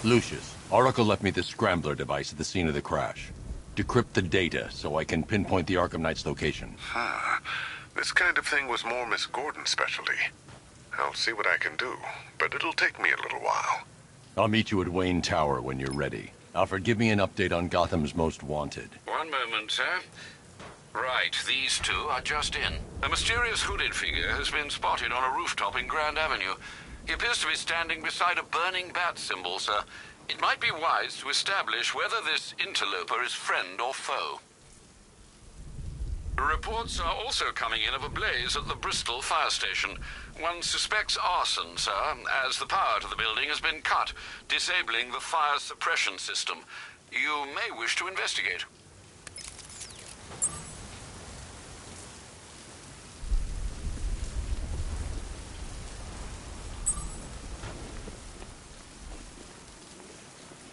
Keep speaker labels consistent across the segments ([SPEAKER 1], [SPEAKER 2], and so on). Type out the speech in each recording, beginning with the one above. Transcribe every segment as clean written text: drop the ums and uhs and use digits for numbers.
[SPEAKER 1] Lucius, Oracle left me the scrambler device at the scene of the crash. Decrypt the data so I can pinpoint the Arkham Knight's location.
[SPEAKER 2] This kind of thing was more Miss Gordon's specialty. I'll see what I can do, but it'll take me a little while.
[SPEAKER 1] I'll meet you at Wayne Tower when you're ready. Alfred, give me an update on Gotham's Most Wanted.
[SPEAKER 3] One moment, sir. Right, these two are just in. A mysterious hooded figure has been spotted on a rooftop in Grand Avenue. He appears to be standing beside a burning bat symbol, sir. It might be wise to establish whether this interloper is friend or foe. Reports are also coming in of a blaze at the Bristol fire station. One suspects arson, sir, as the power to the building has been cut, disabling the fire suppression system. You may wish to investigate.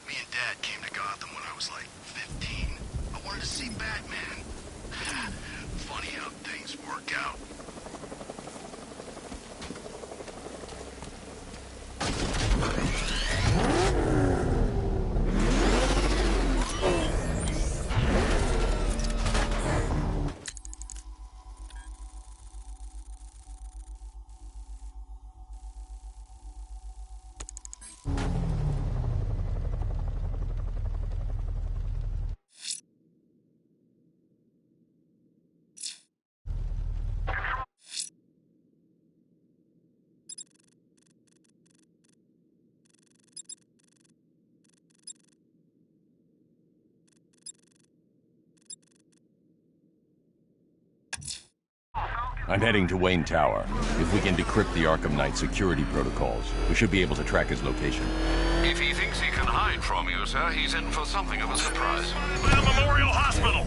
[SPEAKER 4] Me and Dad came to Gotham when I was like 15. I wanted to see Batman. Funny how things work out.
[SPEAKER 1] I'm heading to Wayne Tower. If we can decrypt the Arkham Knight security protocols, we should be able to track his location.
[SPEAKER 3] If he thinks he can hide from you, sir, he's in for something of a surprise.
[SPEAKER 4] By the Memorial Hospital!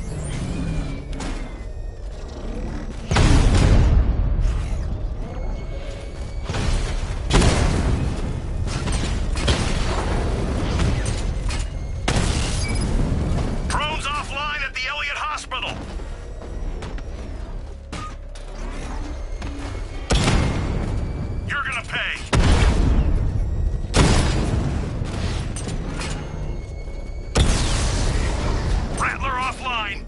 [SPEAKER 4] Drones offline at the Elliott Hospital! You're gonna pay! Rattler offline!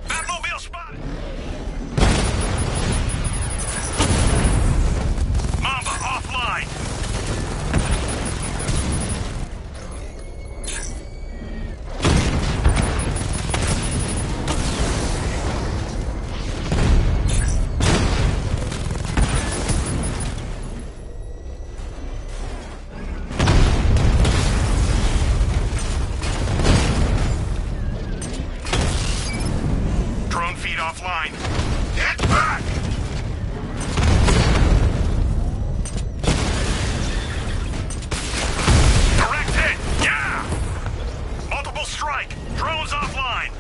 [SPEAKER 4] Batmobile spotted! Mamba offline! Drone feed offline. Get back! Direct hit! Yeah! Multiple strike! Drones offline!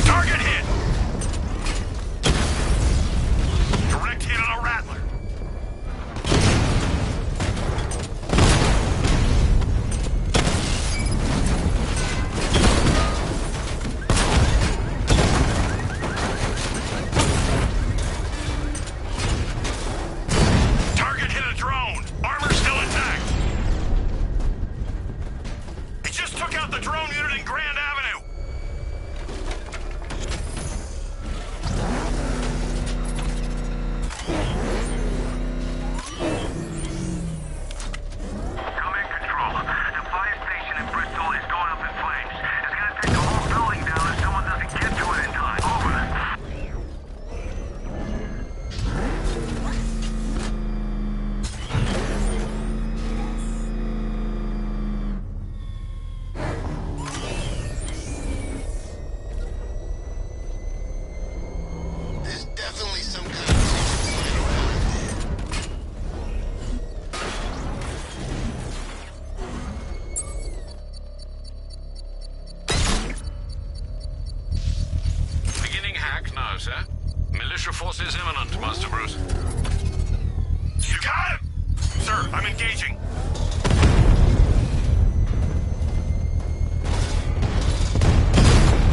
[SPEAKER 4] Target hit! Direct hit on a Rattler.
[SPEAKER 3] imminent, Master Bruce.
[SPEAKER 4] You got him? Sir, I'm engaging.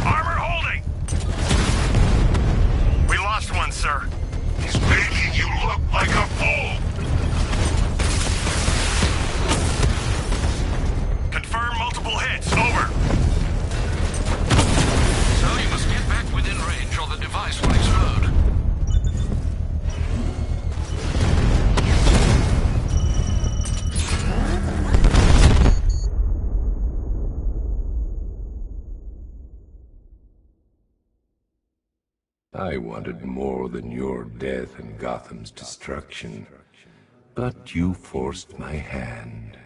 [SPEAKER 4] Armor holding! We lost one, sir. He's making you look like a fool! Confirm multiple hits. Over.
[SPEAKER 3] So you must get back within range or the device will explode.
[SPEAKER 5] I wanted more than your death and Gotham's destruction, but you forced my hand.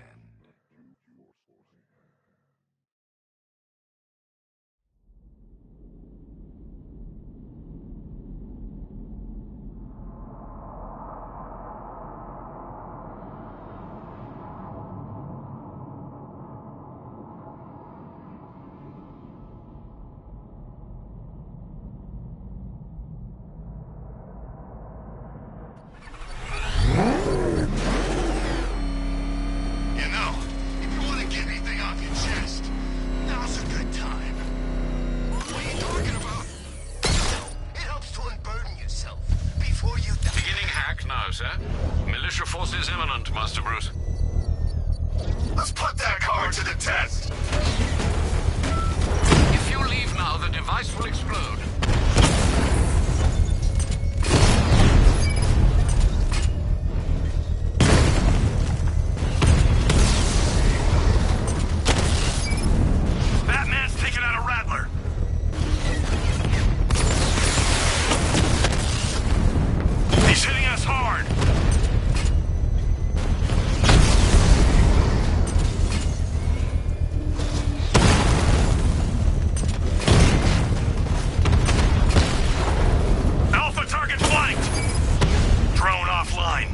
[SPEAKER 4] You know, if you want to get anything off your chest, now's a good time. What are you talking about? It helps to unburden yourself before you die.
[SPEAKER 3] Beginning hack now, sir. Militia forces imminent, Master Bruce.
[SPEAKER 4] Let's put that card to the test.
[SPEAKER 3] If you leave now, the device will explode.
[SPEAKER 4] Batman's taking out a Rattler. He's hitting us hard. Alpha target flanked. Drone offline.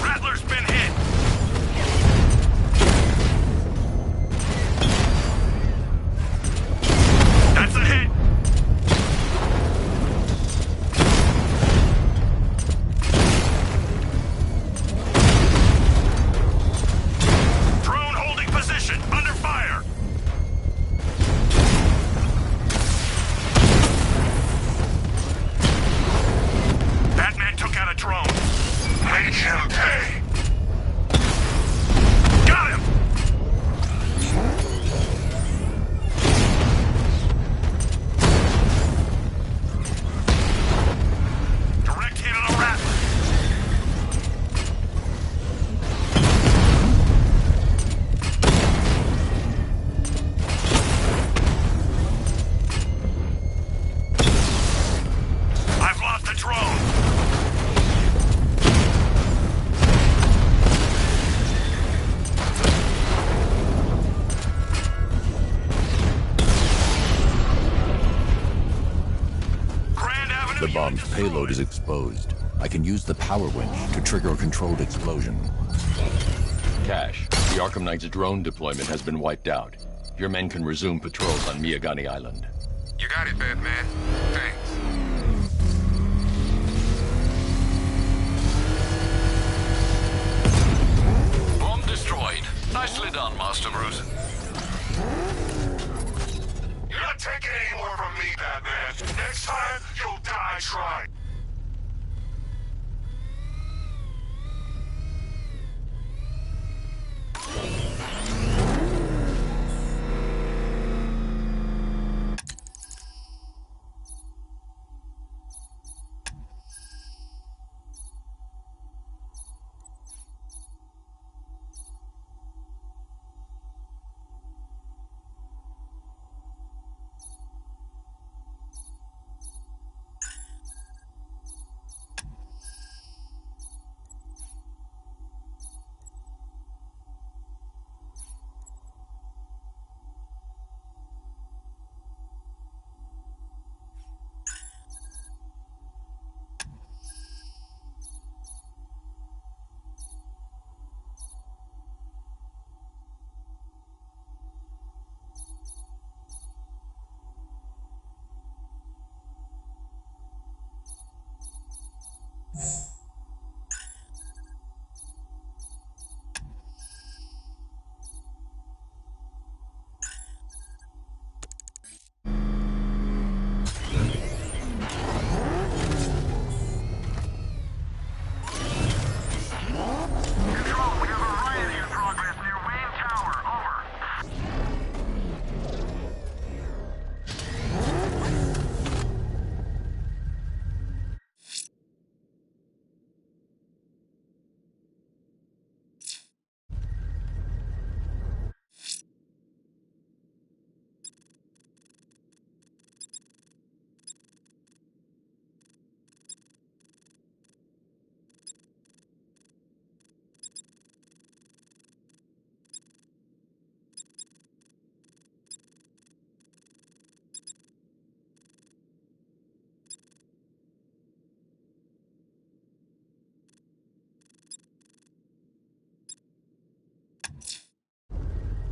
[SPEAKER 4] Rattler's been hit. That's a hit. Drone holding position. Under fire. Batman took out a drone. Make him pay. Got him. Direct hit on a Rattler. I've lost the drone. Grand Avenue.
[SPEAKER 6] The bomb's payload is exposed. I can use the power winch to trigger a controlled explosion.
[SPEAKER 1] Cash, the Arkham Knight's drone deployment has been wiped out. Your men can resume patrols on Miyagani Island.
[SPEAKER 2] You got it, Batman. Thanks.
[SPEAKER 3] Bomb destroyed. Nicely done, Master Bruce.
[SPEAKER 4] You're not taking any more from me, Batman. Next time, you'll die trying.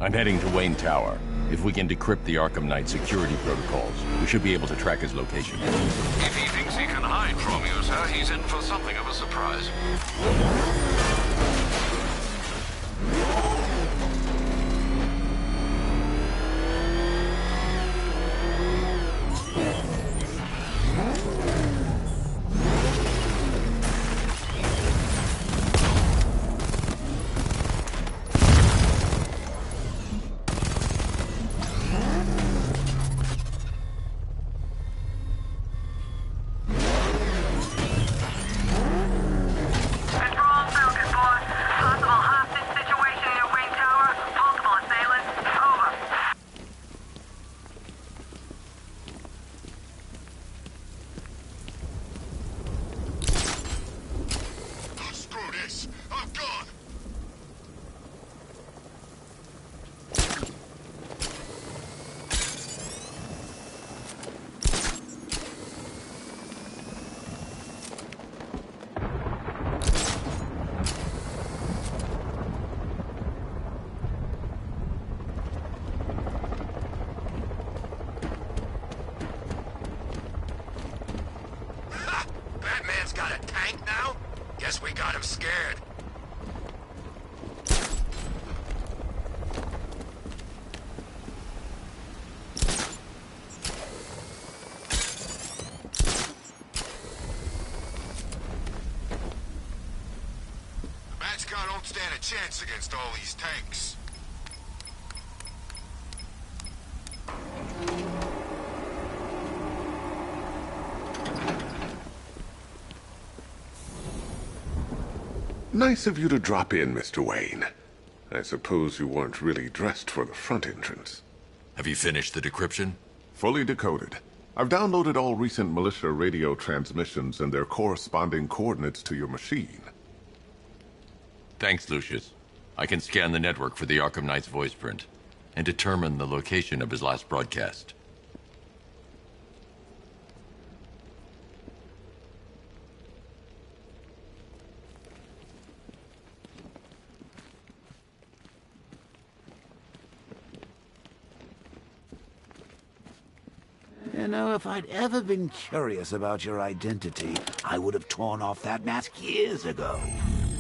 [SPEAKER 1] I'm heading to Wayne Tower. If we can decrypt the Arkham Knight security protocols, we should be able to track his location.
[SPEAKER 3] If he thinks he can hide from you, sir, he's in for something of a surprise.
[SPEAKER 4] Got a tank now? Guess we got him scared. The Batchcar don't stand a chance against all these tanks.
[SPEAKER 2] Nice of you to drop in, Mr. Wayne. I suppose you weren't really dressed for the front entrance.
[SPEAKER 6] Have you finished the decryption?
[SPEAKER 2] Fully decoded. I've downloaded all recent militia radio transmissions and their corresponding coordinates to your machine.
[SPEAKER 1] Thanks, Lucius. I can scan the network for the Arkham Knight's voice print and determine the location of his last broadcast.
[SPEAKER 7] You know, if I'd ever been curious about your identity, I would have torn off that mask years ago.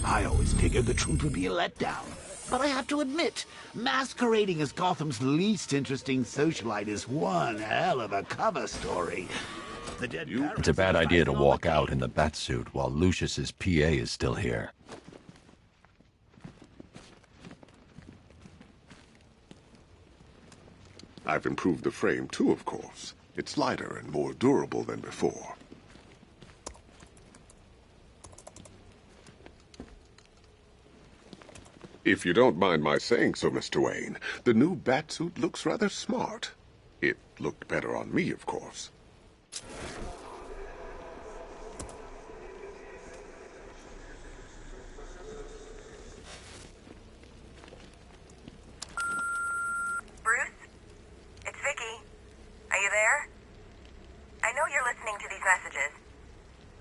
[SPEAKER 7] I always figured the truth would be a letdown. But I have to admit, masquerading as Gotham's least interesting socialite is one hell of a cover story. The dead
[SPEAKER 1] It's a bad idea to walk out in the Batsuit while Lucius's PA is still here.
[SPEAKER 2] I've improved the frame too, of course. It's lighter and more durable than before. If you don't mind my saying so, Mr. Wayne, the new Batsuit looks rather smart. It looked better on me, of course.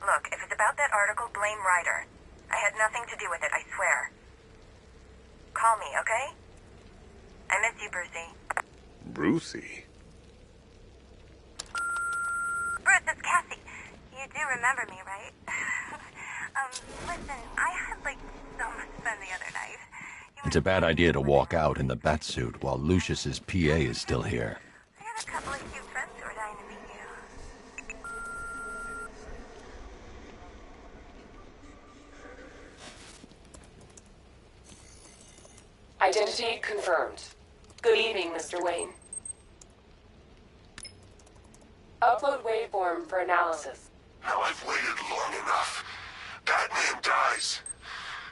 [SPEAKER 8] Look, if it's about that article, blame Ryder. I had nothing to do with it, I swear. Call me, okay? I miss you, Brucey.
[SPEAKER 2] Brucey?
[SPEAKER 8] Bruce, it's Cassie. You do remember me, right? Listen, I had, so much fun the other night.
[SPEAKER 1] It's a bad idea to walk out in the Batsuit while Lucius's PA is still here.
[SPEAKER 8] I got a couple of cute friends who are dying to meet you.
[SPEAKER 9] Identity confirmed. Good evening, Mr. Wayne. Upload waveform for analysis.
[SPEAKER 4] Now I've waited long enough. Batman dies.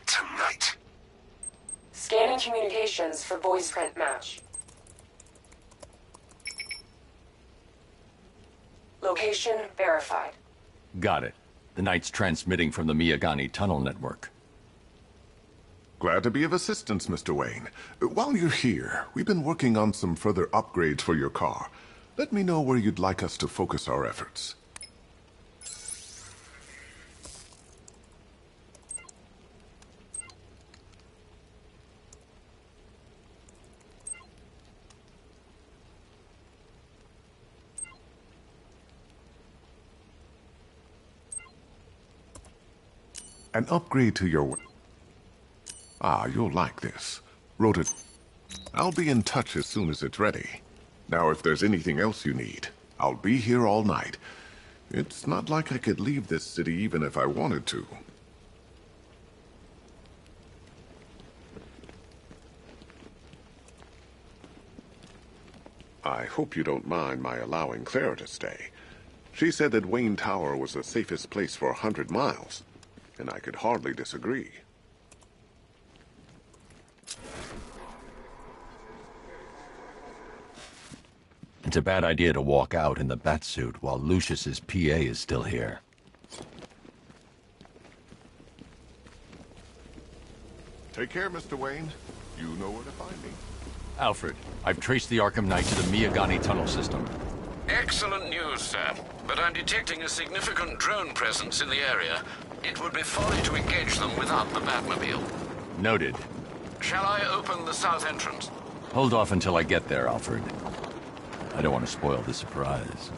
[SPEAKER 4] Tonight.
[SPEAKER 9] Scanning communications for voice print match. Location verified.
[SPEAKER 1] Got it. The Knight's transmitting from the Miyagani tunnel network.
[SPEAKER 2] Glad to be of assistance, Mr. Wayne. While you're here, we've been working on some further upgrades for your car. Let me know where you'd like us to focus our efforts. An upgrade to your... Ah, you'll like this. Wrote it... I'll be in touch as soon as it's ready. Now, if there's anything else you need, I'll be here all night. It's not like I could leave this city even if I wanted to. I hope you don't mind my allowing Clara to stay. She said that Wayne Tower was the safest place for 100 miles, and I could hardly disagree.
[SPEAKER 6] It's a bad idea to walk out in the batsuit while Lucius's PA is still here.
[SPEAKER 2] Take care, Mr. Wayne. You know where to find me.
[SPEAKER 1] Alfred, I've traced the Arkham Knight to the Miyagani tunnel system.
[SPEAKER 3] Excellent news, sir. But I'm detecting a significant drone presence in the area. It would be folly to engage them without the Batmobile.
[SPEAKER 1] Noted.
[SPEAKER 3] Shall I open the south entrance?
[SPEAKER 1] Hold off until I get there, Alfred. I don't want to spoil the surprise.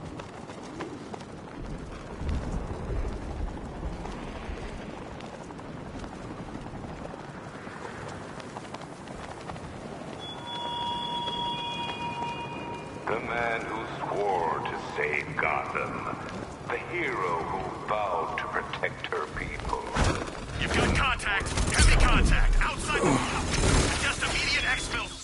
[SPEAKER 5] The man who swore to save Gotham. The hero who vowed to protect her people.
[SPEAKER 4] You've got contact. Heavy contact. Outside the wall. Just immediate exfil.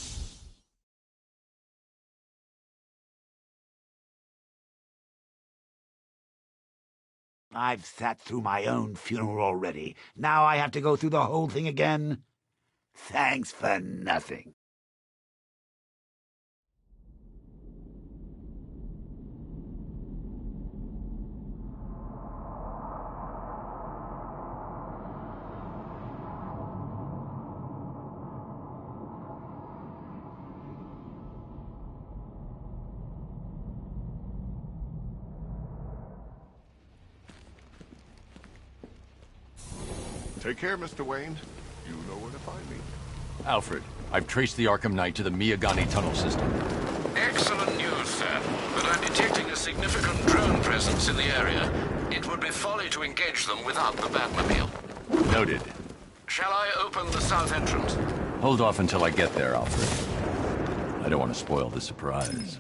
[SPEAKER 7] I've sat through my own funeral already. Now I have to go through the whole thing again? Thanks for nothing.
[SPEAKER 2] Take care, Mr. Wayne. You know where to find me.
[SPEAKER 1] Alfred, I've traced the Arkham Knight to the Miyagani tunnel system.
[SPEAKER 3] Excellent news, sir. But I'm detecting a significant drone presence in the area. It would be folly to engage them without the Batmobile.
[SPEAKER 1] Noted.
[SPEAKER 3] Shall I open the south entrance?
[SPEAKER 1] Hold off until I get there, Alfred. I don't want to spoil the surprise.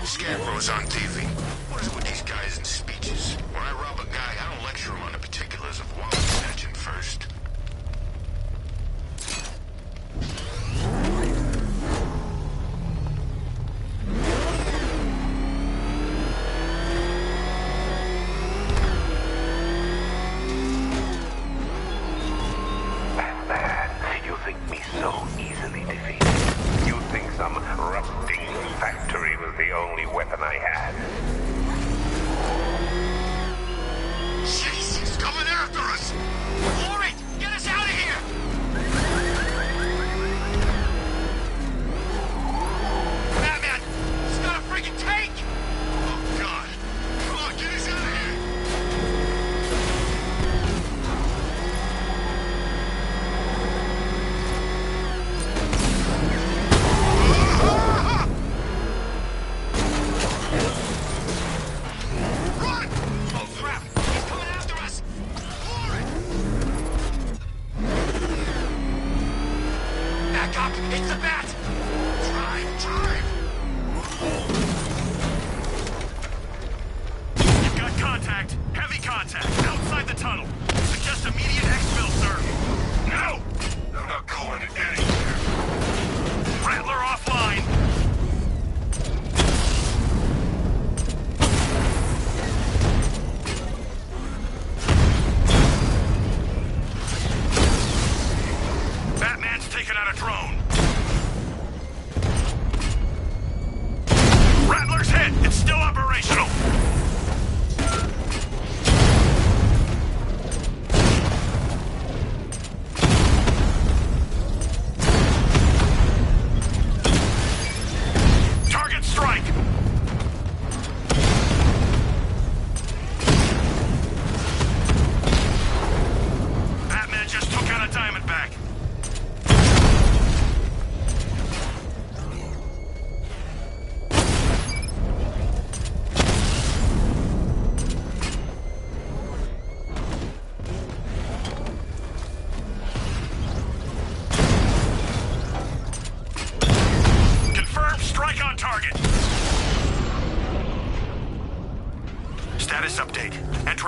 [SPEAKER 4] Scarecrow's on TV. What is it with these guys and speeches? When I rob a guy, I don't lecture him on the particulars of wallet snatching first.
[SPEAKER 5] Batman, you think me so easily defeated? You think some rusting factory was the only weapon I had?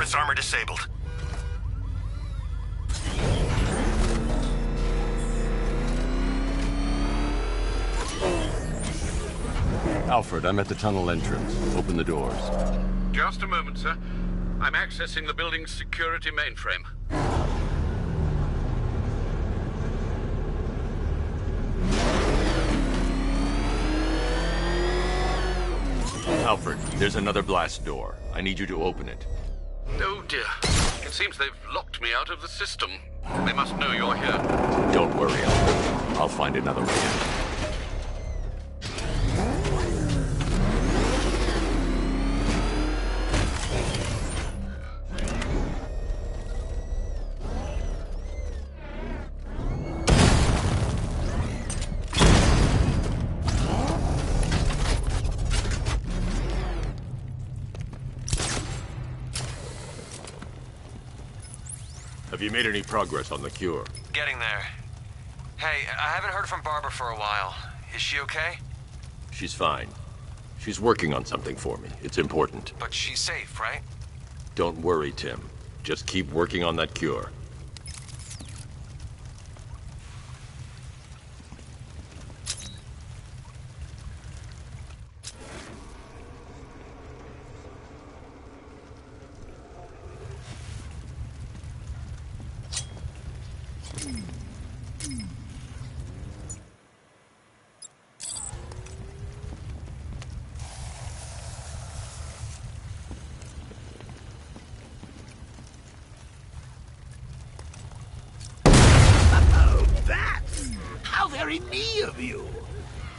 [SPEAKER 4] Its armor disabled.
[SPEAKER 1] Alfred, I'm at the tunnel entrance. Open the doors.
[SPEAKER 3] Just a moment, sir. I'm accessing the building's security mainframe.
[SPEAKER 1] Alfred, there's another blast door. I need you to open it.
[SPEAKER 3] Oh dear. It seems they've locked me out of the system. They must know you're here.
[SPEAKER 1] Don't worry, Alfred. I'll find another way in. Have you made any progress on the cure?
[SPEAKER 10] Getting there. Hey, I haven't heard from Barbara for a while. Is she okay?
[SPEAKER 1] She's fine. She's working on something for me. It's important.
[SPEAKER 10] But she's safe, right?
[SPEAKER 1] Don't worry, Tim. Just keep working on that cure.
[SPEAKER 7] Very me of you.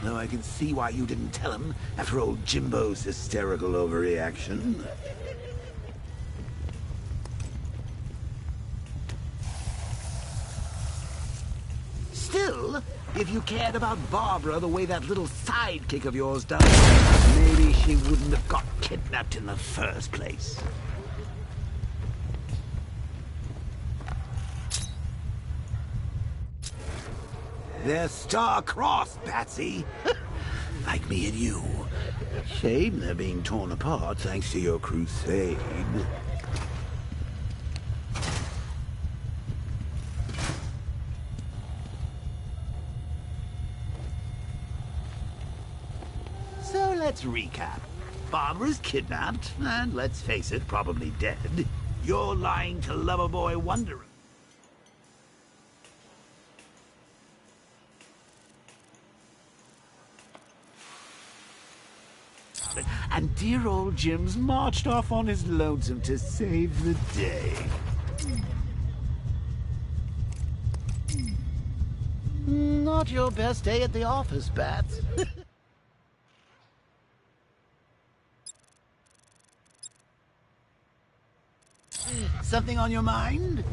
[SPEAKER 7] Though I can see why you didn't tell him after old Jimbo's hysterical overreaction. Still, if you cared about Barbara the way that little sidekick of yours does, maybe she wouldn't have got kidnapped in the first place. They're star-crossed, Patsy. Like me and you. Shame they're being torn apart thanks to your crusade. So let's recap. Barbara's kidnapped, and let's face it, probably dead. You're lying to Loverboy Wanderer. And dear old Jim's marched off on his lonesome to save the day. Not your best day at the office, Bats. Something on your mind?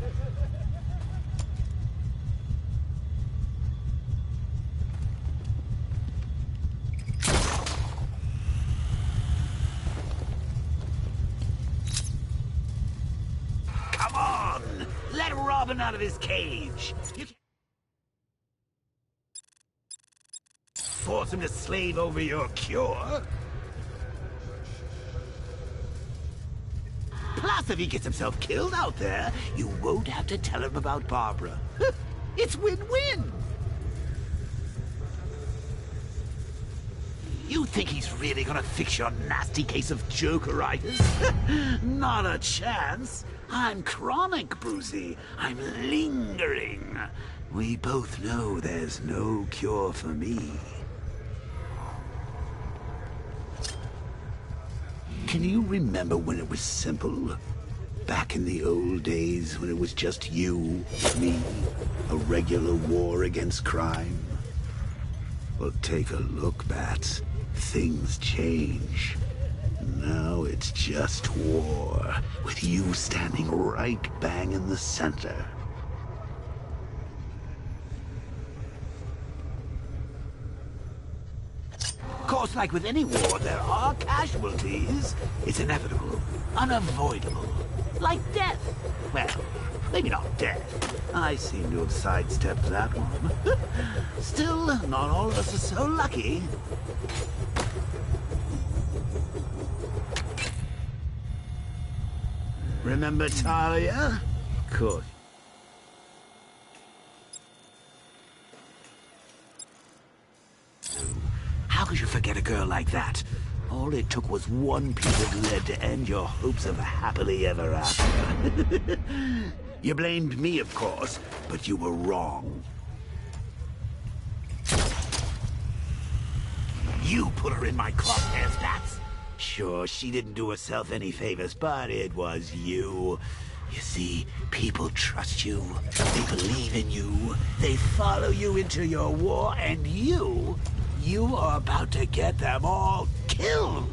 [SPEAKER 7] Come on! Let Robin out of his cage! You can force him to slave over your cure. Plus, if he gets himself killed out there, you won't have to tell him about Barbara. It's win-win! You think he's really gonna fix your nasty case of jokeritis? Not a chance. I'm chronic, Brucey. I'm lingering. We both know there's no cure for me. Can you remember when it was simple? Back in the old days when it was just you, me, a regular war against crime? Well, take a look, Bats. Things change. Now it's just war, with you standing right bang in the center. Of course, like with any war, there are casualties. It's inevitable, unavoidable. Like death. Well, maybe not death. I seem to have sidestepped that one. Still, not all of us are so lucky. Remember Talia? Cool. How could you forget a girl like that? All it took was one piece of lead to end your hopes of a happily ever after. You blamed me, of course, but you were wrong. You put her in my crosshairs, Bats. Sure, she didn't do herself any favors, but it was you. You see, people trust you. They believe in you. They follow you into your war, and you are about to get them all killed.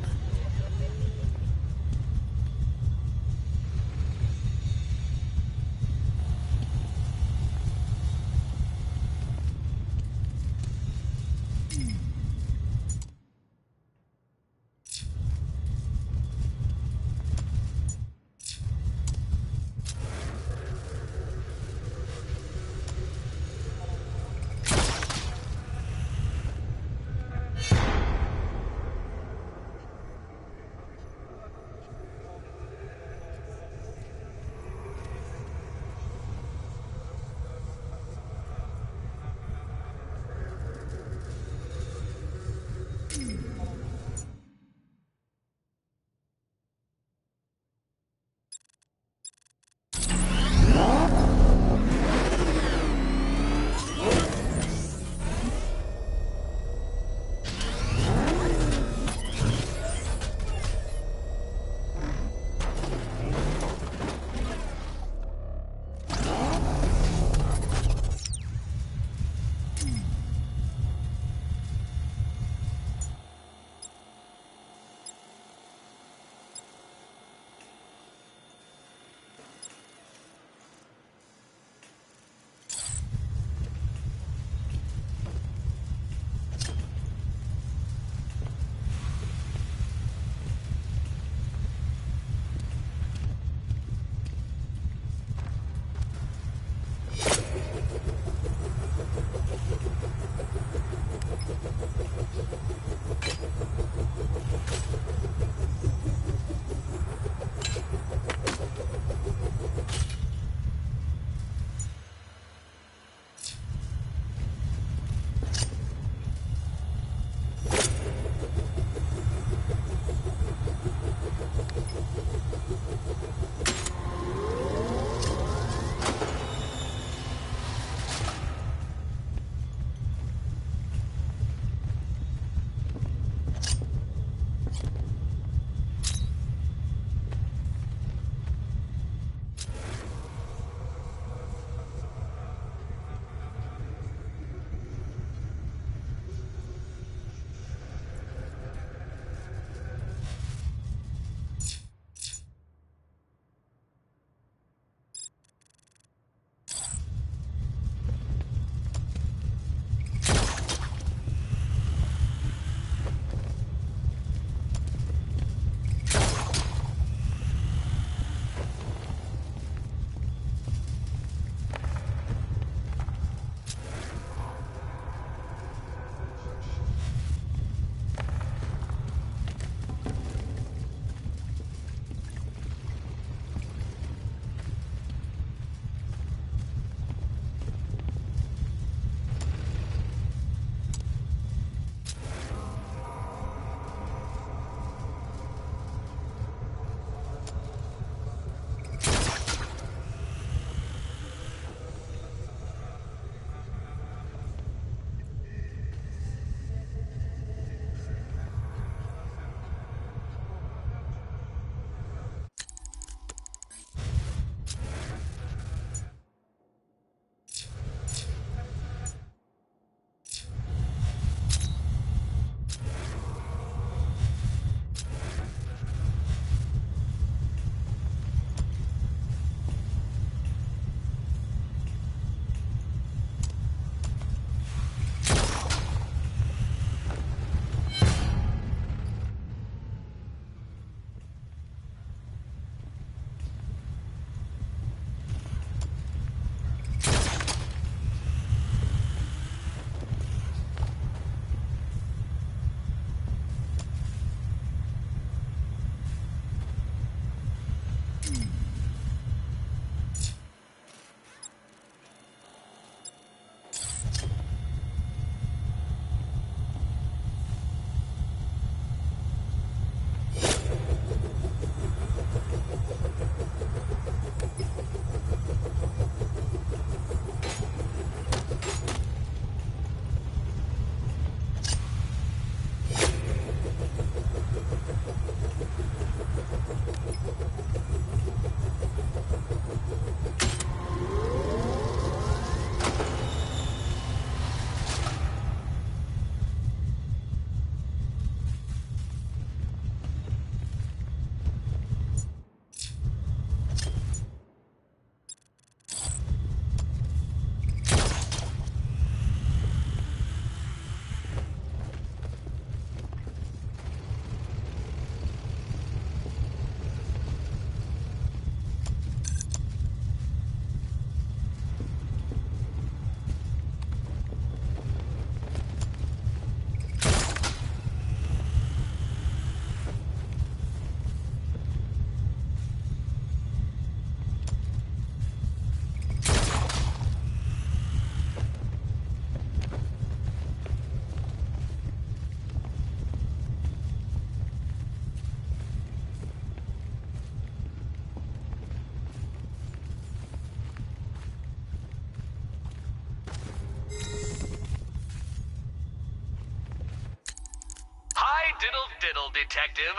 [SPEAKER 10] diddle, detective.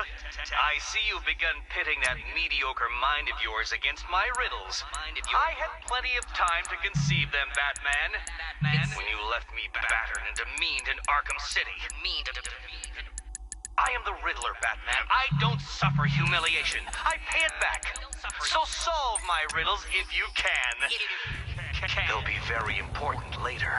[SPEAKER 10] I see you've begun pitting that mediocre mind of yours against my riddles. I had plenty of time to conceive them, Batman. When you left me battered and demeaned in Arkham City. I am the Riddler, Batman. I don't suffer humiliation. I pay it back. So solve my riddles if you can. They'll be very important later.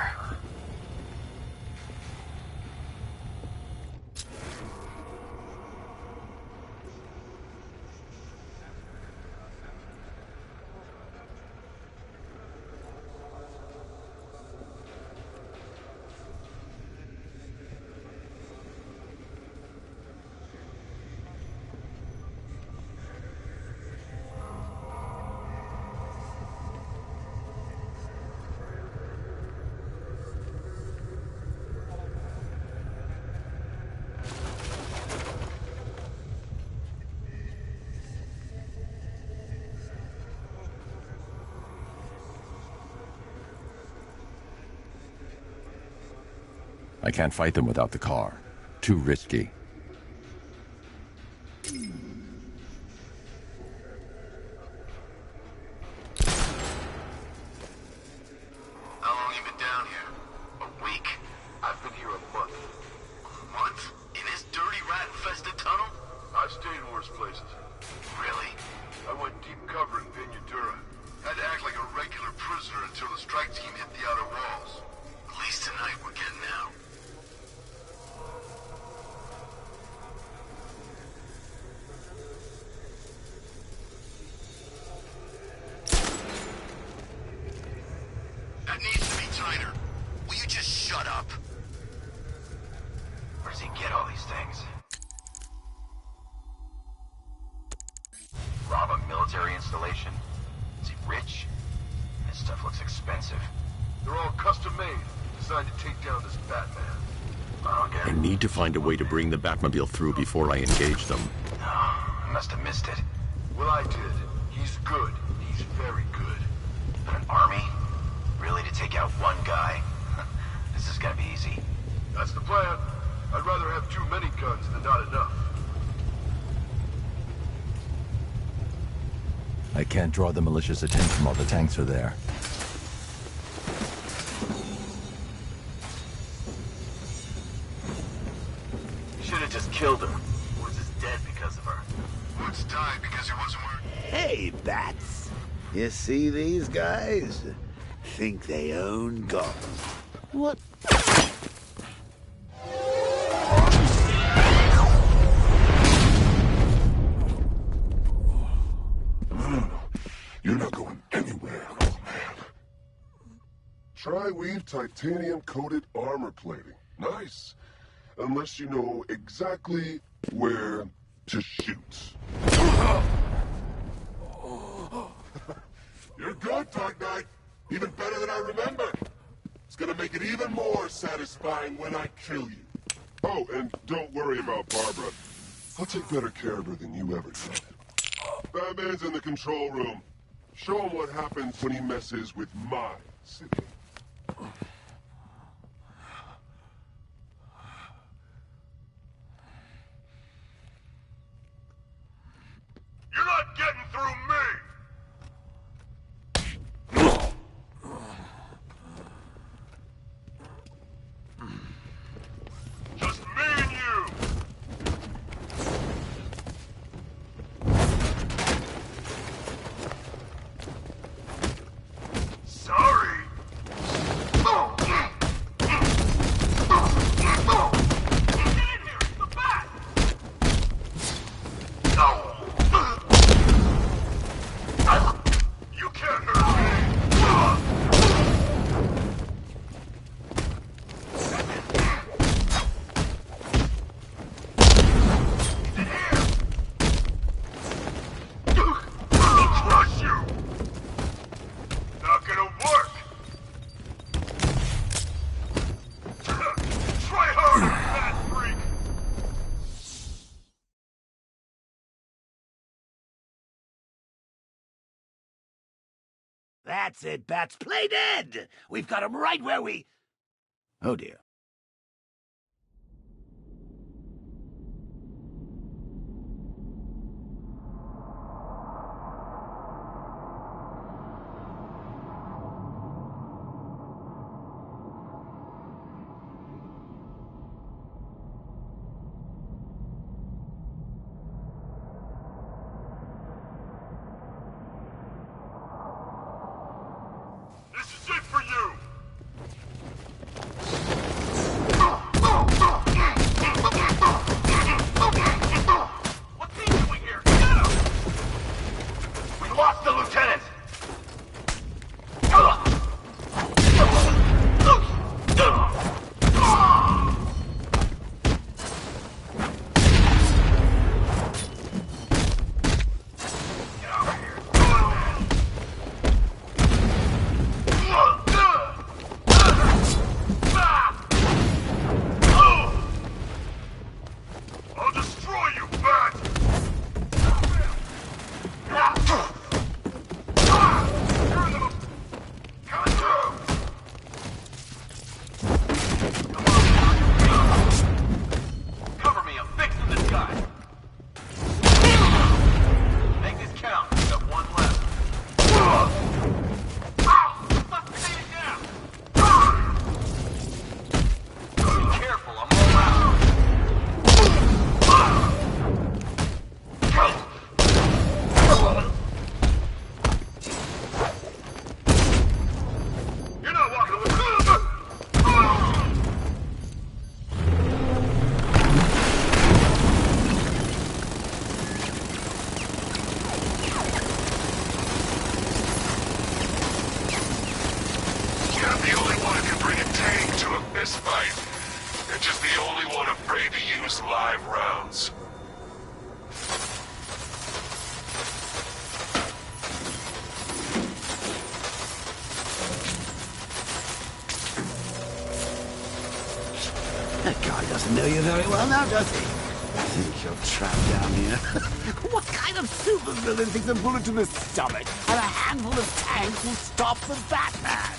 [SPEAKER 6] I can't fight them without the car. Too risky.
[SPEAKER 4] How long you been down here? A week. I've been here a month. A month? In this dirty, rat-infested tunnel? I've stayed in worse places. Really? I went deep cover in Ventura. Had to act like a regular prisoner until the strike team hit the outer walls. At least tonight we're getting out. That needs to be tighter. Will you just shut up?
[SPEAKER 11] Where does he get all these things? Rob a military installation? Is he rich? This stuff looks expensive.
[SPEAKER 4] They're all custom-made, designed to take down this Batman.
[SPEAKER 6] I need to find a way to bring the Batmobile through before I engage them.
[SPEAKER 11] I must have missed it.
[SPEAKER 4] Well, I did. He's good. He's very good.
[SPEAKER 11] But an army? Really, to take out one guy? This is gonna be easy.
[SPEAKER 4] That's the plan. I'd rather have too many guns than not enough.
[SPEAKER 6] I can't draw the malicious attention while the tanks are there.
[SPEAKER 11] Should have just killed her. Woods is dead because of her.
[SPEAKER 4] Woods died because he wasn't wearing...
[SPEAKER 7] Hey, Bats. You see these guys? Think they own guns. What?
[SPEAKER 2] No. You're not going anywhere, old man. Tri-weave titanium-coated armor plating. Nice. Unless you know exactly where to shoot. You're good, Dark Knight. Even better than I remember. It's gonna make it even more satisfying when I kill you. Oh, and don't worry about Barbara. I'll take better care of her than you ever did. Batman's in the control room. Show him what happens when he messes with my city.
[SPEAKER 4] You're not getting through me! Just me and you! Sorry! You can't hurt me! I'll crush you! Not gonna work! Try harder, fat freak!
[SPEAKER 7] That's it, Bats. Play dead! We've got him right where we... Oh, dear.
[SPEAKER 12] 5 rounds.
[SPEAKER 7] That guy doesn't know you very well now, does he? I think you're trapped down here. What kind of supervillain thinks a bullet to the stomach and a handful of tanks will stop the Batman?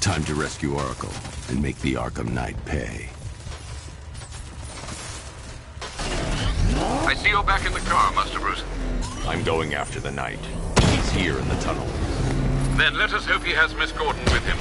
[SPEAKER 6] Time to rescue Oracle and make the Arkham Knight pay.
[SPEAKER 3] I see you're back in the car, Master Bruce.
[SPEAKER 6] I'm going after the Knight. He's here in the tunnel.
[SPEAKER 3] Then let us hope he has Miss Gordon with him.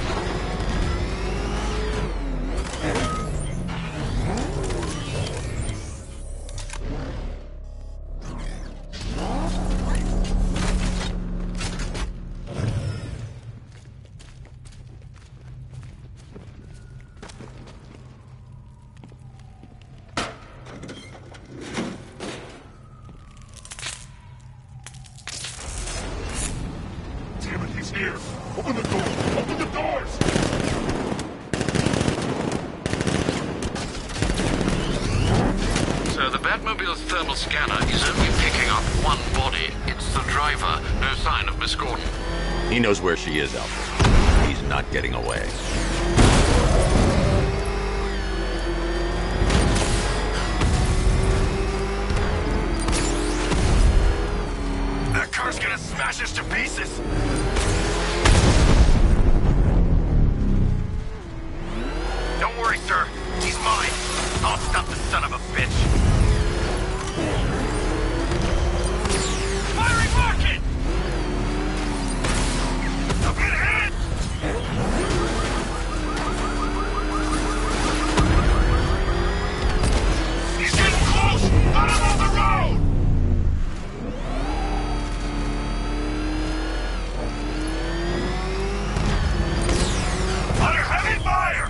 [SPEAKER 12] Here! Open the door! Open the doors!
[SPEAKER 3] So the Batmobile's thermal scanner is only picking up one body. It's the driver. No sign of Miss Gordon.
[SPEAKER 6] He knows where she is, Alfred. He's not getting away.
[SPEAKER 12] That car's gonna smash us to pieces! Don't worry, sir. He's mine. I'll stop the son of a bitch. Firing rocket! I've been hit! He's getting close! Out of the road! Under heavy fire!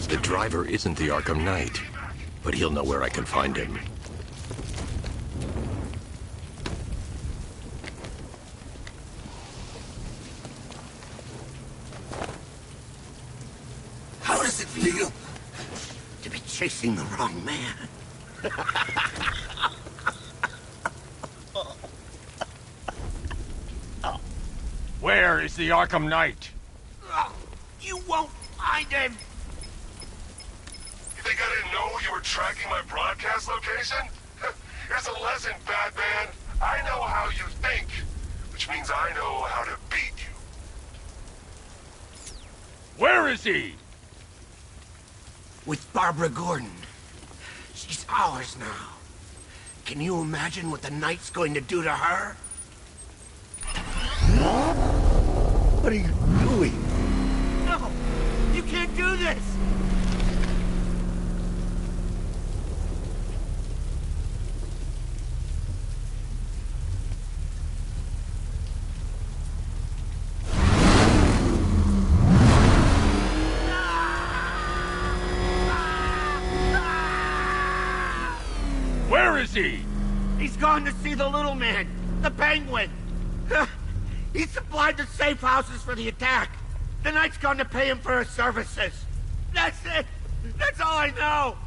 [SPEAKER 6] The driver isn't the Arkham Knight, but he'll know where I can find him.
[SPEAKER 7] How does it feel to be chasing the wrong man?
[SPEAKER 12] Where is the Arkham Knight?
[SPEAKER 7] You won't find him!
[SPEAKER 13] You think I didn't know you were tracking my broadcast location? Here's a lesson, Batman. I know how you think, which means I know how to beat you.
[SPEAKER 12] Where is he?
[SPEAKER 14] With Barbara Gordon. She's ours now. Can you imagine what the Knight's going to do to her?
[SPEAKER 7] What are you doing?
[SPEAKER 14] No! You can't do this!
[SPEAKER 12] Where is he?
[SPEAKER 14] He's gone to see the little man, the Penguin. He supplied the safe houses for the attack. The Knight's gone to pay him for his services. That's it. That's all I know.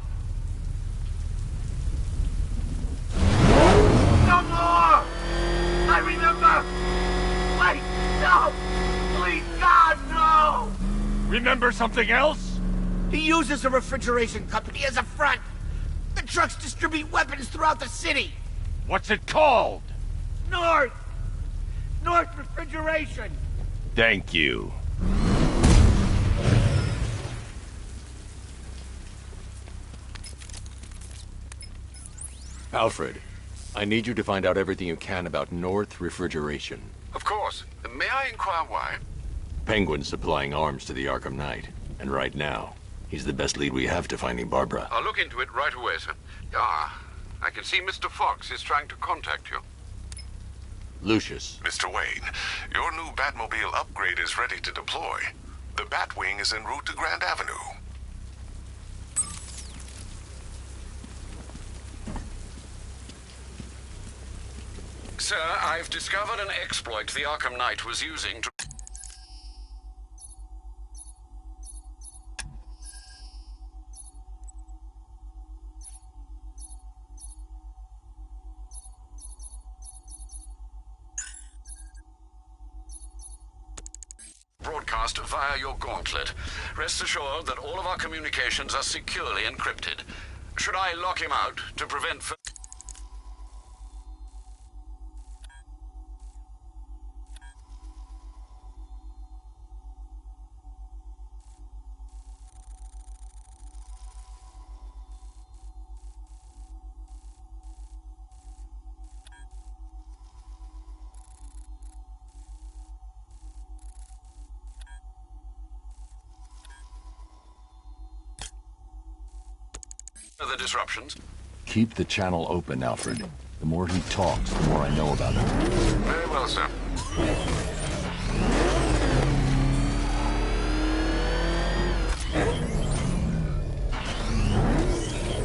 [SPEAKER 14] No more! I remember! Wait, no! Please, God, no!
[SPEAKER 12] Remember something else?
[SPEAKER 14] He uses a refrigeration company as a front. The trucks distribute weapons throughout the city.
[SPEAKER 12] What's it called?
[SPEAKER 14] North Refrigeration.
[SPEAKER 12] Thank you.
[SPEAKER 6] Alfred, I need you to find out everything you can about North Refrigeration.
[SPEAKER 3] Of course. May I inquire why?
[SPEAKER 6] Penguin's supplying arms to the Arkham Knight, and right now, he's the best lead we have to finding Barbara.
[SPEAKER 3] I'll look into it right away, sir. Ah, I can see Mr. Fox is trying to contact you.
[SPEAKER 6] Lucius.
[SPEAKER 2] Mr. Wayne, your new Batmobile upgrade is ready to deploy. The Batwing is en route to Grand Avenue.
[SPEAKER 3] Sir, I've discovered an exploit the Arkham Knight was using to... broadcast via your gauntlet. Rest assured that all of our communications are securely encrypted. Should I lock him out to prevent... the disruptions?
[SPEAKER 6] Keep the channel open, Alfred. The more he talks, the more I know about him.
[SPEAKER 3] Very well, sir.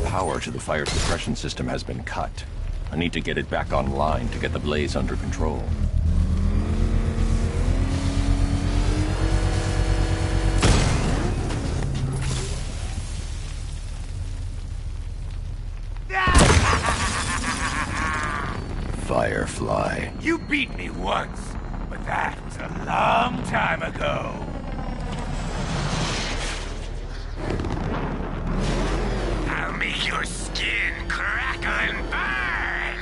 [SPEAKER 6] Power to the fire suppression system has been cut. I need to get it back online to get the blaze under control. Firefly.
[SPEAKER 12] You beat me once, but that was a long time ago. I'll make your skin crackle and burn!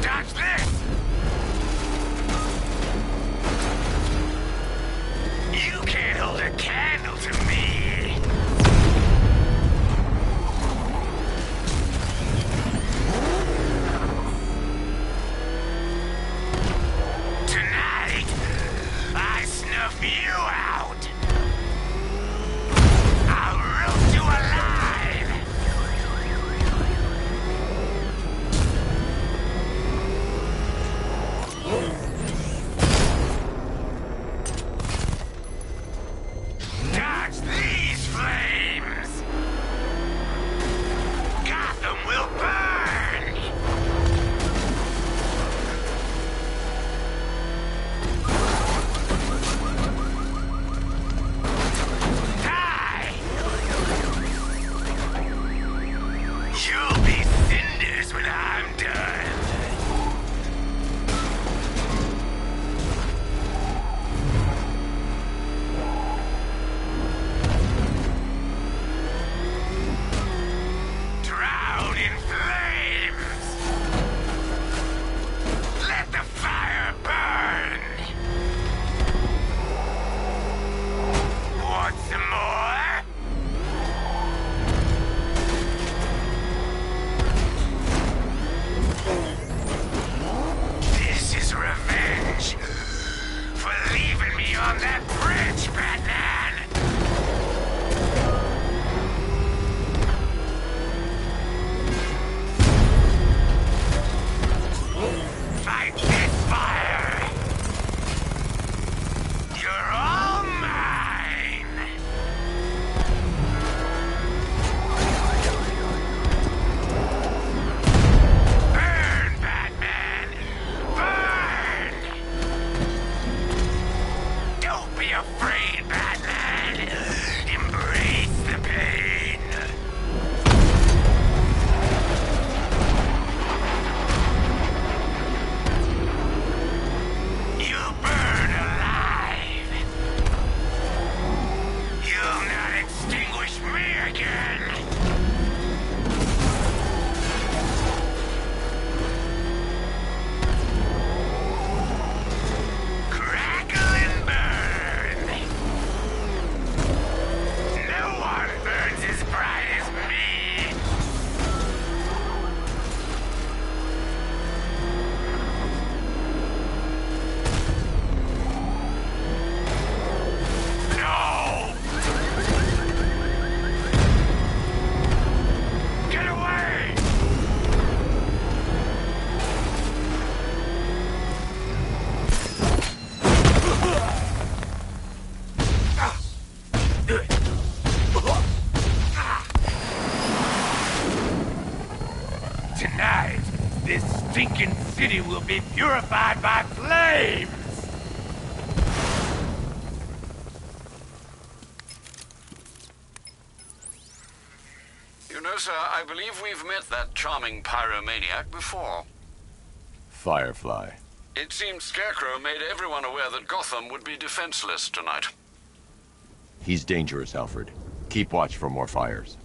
[SPEAKER 12] Dodge this! You can't hold a candle to me! You out! Tonight, this stinking city will be purified by flames!
[SPEAKER 3] You know, sir, I believe we've met that charming pyromaniac before.
[SPEAKER 1] Firefly.
[SPEAKER 3] It seems Scarecrow made everyone aware that Gotham would be defenseless tonight.
[SPEAKER 1] He's dangerous, Alfred. Keep watch for more fires.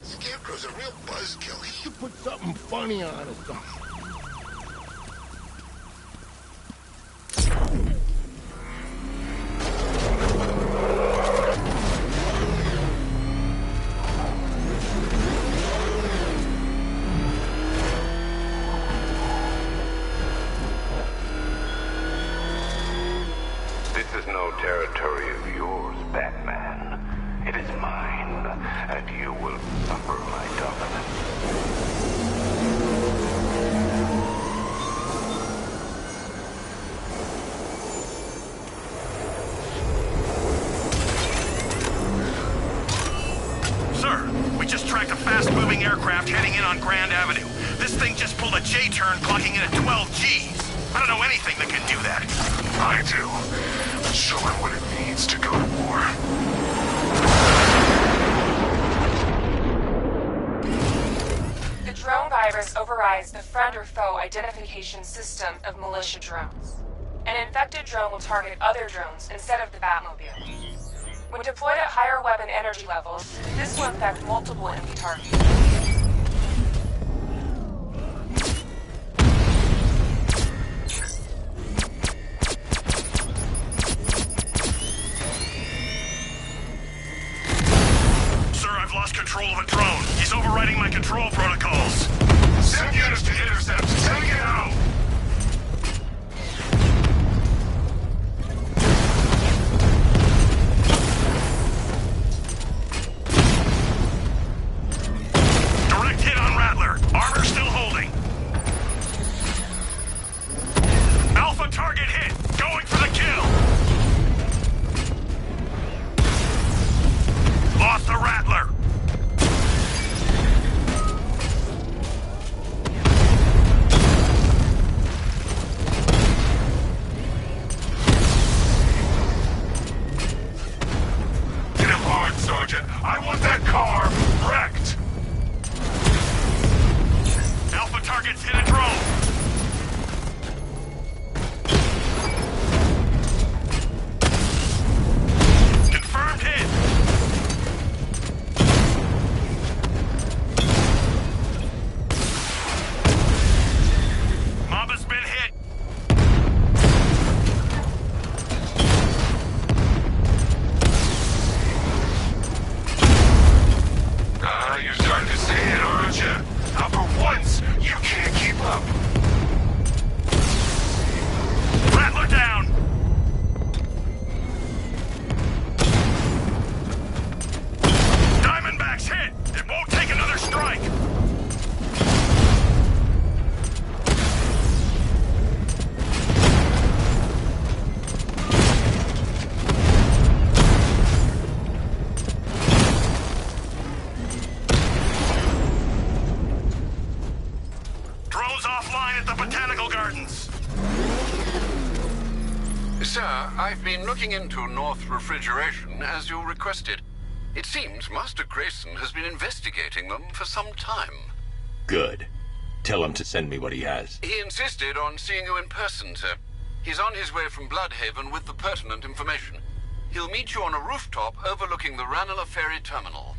[SPEAKER 13] Scarecrow's a real buzzkill. He should put something funny on or something.
[SPEAKER 5] This is no territory of yours, Batman. It is mine, and you will suffer my dominance.
[SPEAKER 12] Sir, we just tracked a fast-moving aircraft heading in on Grand Avenue. This thing just pulled a J-turn, clocking in at 12 Gs. I don't know anything that can do that.
[SPEAKER 13] I do. Show him what it needs to go to war.
[SPEAKER 9] The drone virus overrides the friend or foe identification system of militia drones. An infected drone will target other drones instead of the Batmobile. When deployed at higher weapon energy levels, this will infect multiple enemy targets.
[SPEAKER 12] Lost control of a drone. He's overriding my control protocols.
[SPEAKER 13] Send units to intercept. Take it out!
[SPEAKER 12] Direct hit on Rattler. Armor still holding. Alpha target hit. Going for the kill. Lost the Rattler.
[SPEAKER 13] Sergeant, I want that car wrecked!
[SPEAKER 12] Alpha targets hit a drone! Confirmed hit! Mob has been hit!
[SPEAKER 13] You're starting to see it, aren't you? Now for once, you can't keep up.
[SPEAKER 12] Rattler down! Diamondback's hit! It won't take another strike! Offline at the Botanical Gardens.
[SPEAKER 3] Sir, I've been looking into North Refrigeration as you requested. It seems Master Grayson has been investigating them for some time.
[SPEAKER 6] Good. Tell him to send me what he has.
[SPEAKER 3] He insisted on seeing you in person, sir. He's on his way from Bloodhaven with the pertinent information. He'll meet you on a rooftop overlooking the Ranelagh Ferry Terminal.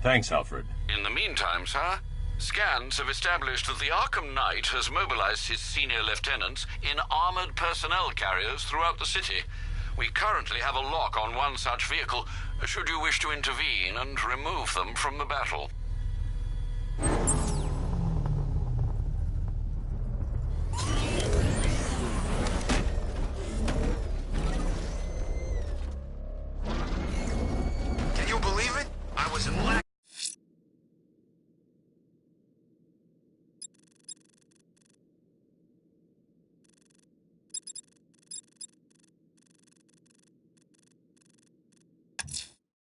[SPEAKER 6] Thanks, Alfred.
[SPEAKER 3] In the meantime, sir, scans have established that the Arkham Knight has mobilized his senior lieutenants in armored personnel carriers throughout the city. We currently have a lock on one such vehicle, should you wish to intervene and remove them from the battle.
[SPEAKER 4] Can you believe it? I was in black.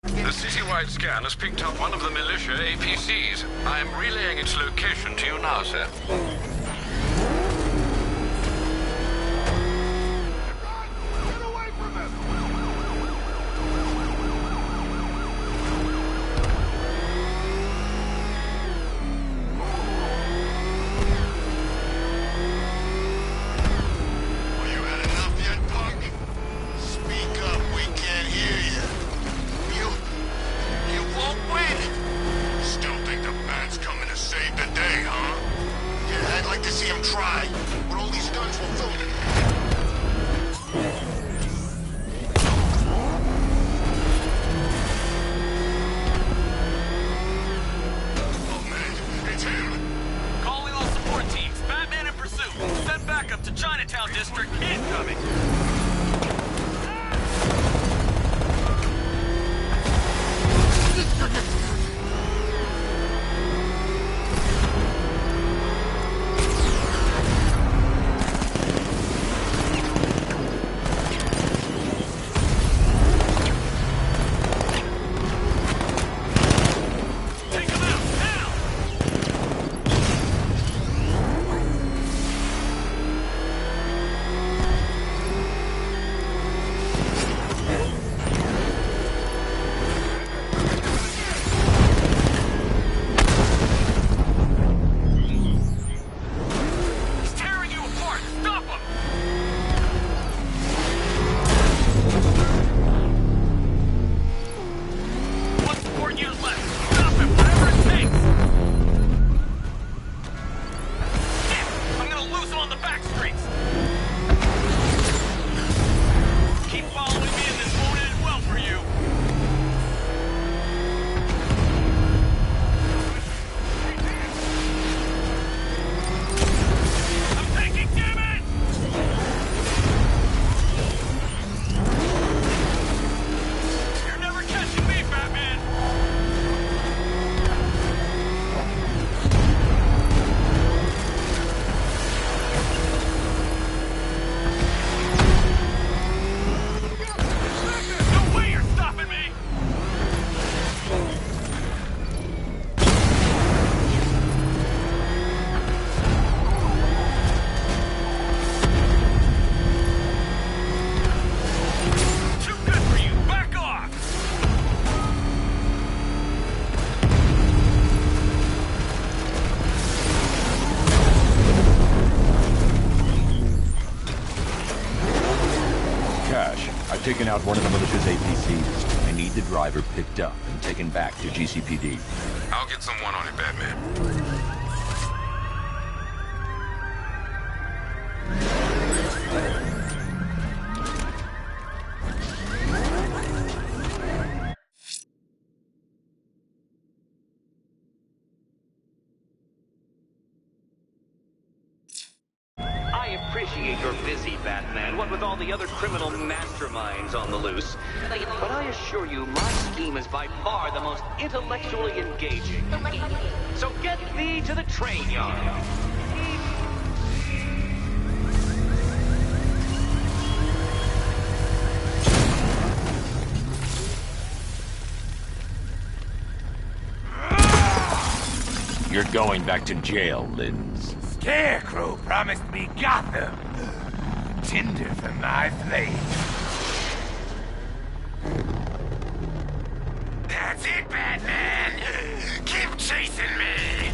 [SPEAKER 3] The citywide scan has picked up one of the militia APCs. I am relaying its location to you now, sir.
[SPEAKER 6] Taken out one of the militia's APCs. I need the driver picked up and taken back to GCPD.
[SPEAKER 13] I'll get someone on it, Batman.
[SPEAKER 10] Appreciate you're busy, Batman, what with all the other criminal masterminds on the loose. But I assure you, my scheme is by far the most intellectually engaging. So get thee to the train yard.
[SPEAKER 6] You're going back to jail, Linz.
[SPEAKER 15] Scarecrow promised me Gotham. Tinder for my flame. That's it, Batman! Keep chasing me!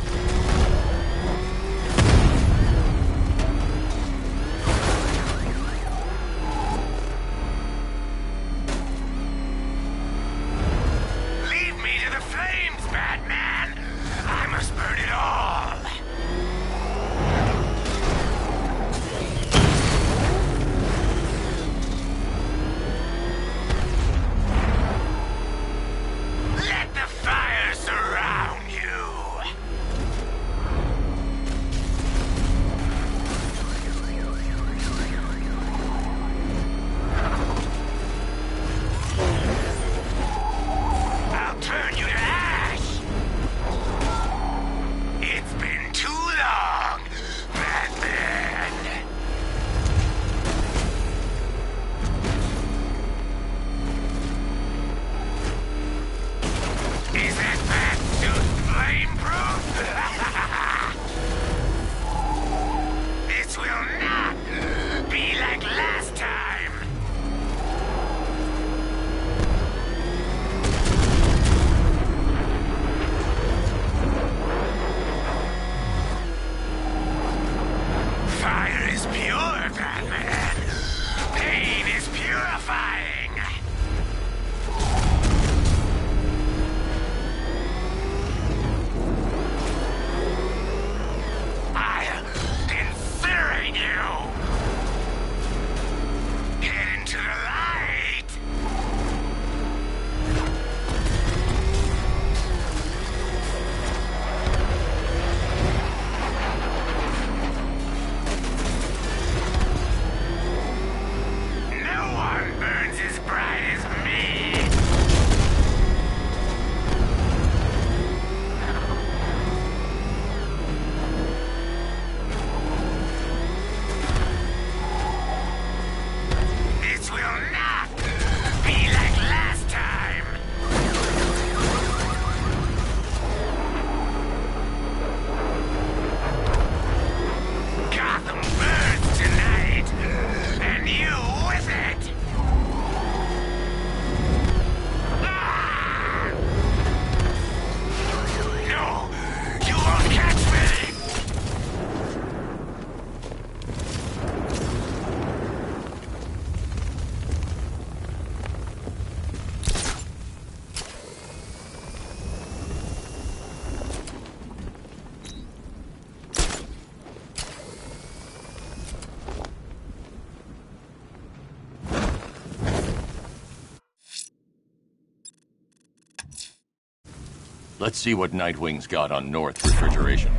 [SPEAKER 6] Let's see what Nightwing's got on North Refrigeration.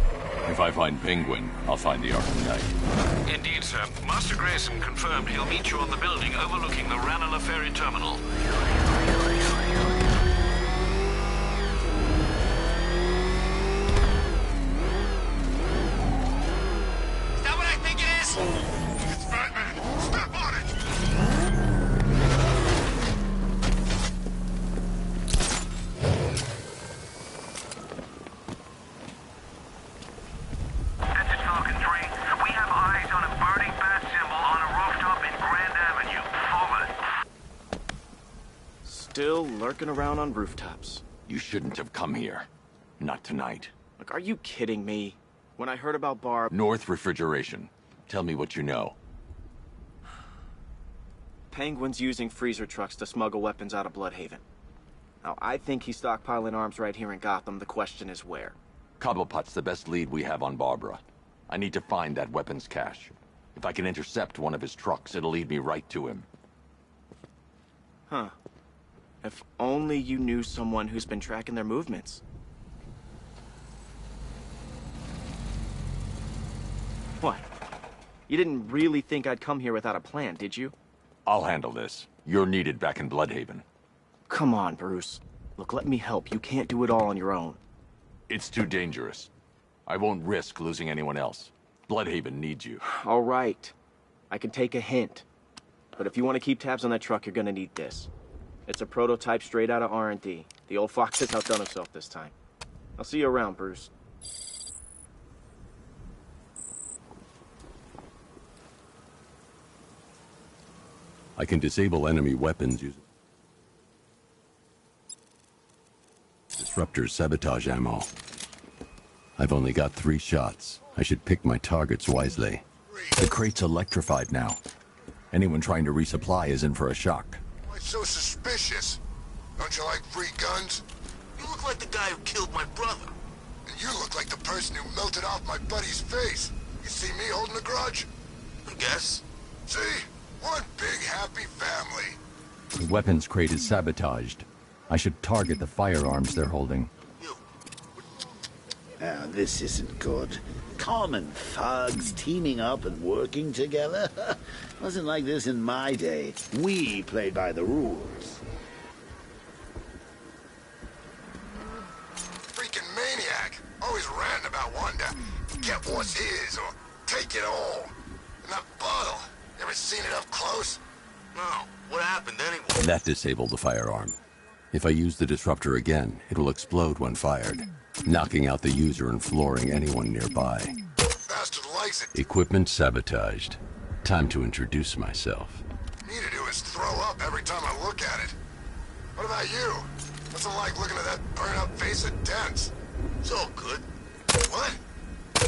[SPEAKER 6] If I find Penguin, I'll find the Arkham Knight.
[SPEAKER 3] Indeed, sir. Master Grayson confirmed he'll meet you on the building overlooking the Ranelagh Ferry Terminal.
[SPEAKER 14] Is that what I think it is?
[SPEAKER 13] It's Batman! Step on it!
[SPEAKER 10] This is Falcon 3. We have eyes on a burning bat symbol on a rooftop in Grand Avenue. Over.
[SPEAKER 16] Still lurking around on rooftops.
[SPEAKER 6] You shouldn't have come here. Not tonight.
[SPEAKER 16] Like, are you kidding me? When I heard about Barb...
[SPEAKER 6] North Refrigeration. Tell me what you know.
[SPEAKER 16] Penguin's using freezer trucks to smuggle weapons out of Bloodhaven. Now, I think he's stockpiling arms right here in Gotham. The question is where.
[SPEAKER 6] Cobblepot's the best lead we have on Barbara. I need to find that weapons cache. If I can intercept one of his trucks, it'll lead me right to him.
[SPEAKER 16] Huh. If only you knew someone who's been tracking their movements. What? You didn't really think I'd come here without a plan, did you?
[SPEAKER 6] I'll handle this. You're needed back in Bloodhaven.
[SPEAKER 16] Come on, Bruce. Look, let me help. You can't do it all on your own.
[SPEAKER 6] It's too dangerous. I won't risk losing anyone else. Bloodhaven needs you.
[SPEAKER 16] All right. I can take a hint. But if you want to keep tabs on that truck, you're gonna need this. It's a prototype straight out of R&D. The old fox has outdone himself this time. I'll see you around, Bruce.
[SPEAKER 6] I can disable enemy weapons using Disruptor's sabotage ammo. I've only got 3 shots. I should pick my targets wisely. The crate's electrified now. Anyone trying to resupply is in for a shock.
[SPEAKER 13] Why so suspicious? Don't you like free guns?
[SPEAKER 4] You look like the guy who killed my brother.
[SPEAKER 13] And you look like the person who melted off my buddy's face. You see me holding a grudge?
[SPEAKER 4] I guess.
[SPEAKER 13] See? One big happy family.
[SPEAKER 6] The weapons crate is sabotaged. I should target the firearms they're holding.
[SPEAKER 7] Now, this isn't good. Common thugs teaming up and working together? Wasn't like this in my day. We played by the rules.
[SPEAKER 13] Freaking maniac. Always ranting about wanting to get what's his or take it all. And that bottle. Ever seen it up close?
[SPEAKER 4] No. What happened anyway?
[SPEAKER 6] That disabled the firearm. If I use the disruptor again, it will explode when fired, knocking out the user and flooring anyone nearby.
[SPEAKER 13] Bastard likes it.
[SPEAKER 6] Equipment sabotaged. Time to introduce myself.
[SPEAKER 13] Need to do is throw up every time I look at it. What about you? What's it like looking at that burnt-up face of Dents?
[SPEAKER 4] It's all good.
[SPEAKER 13] What?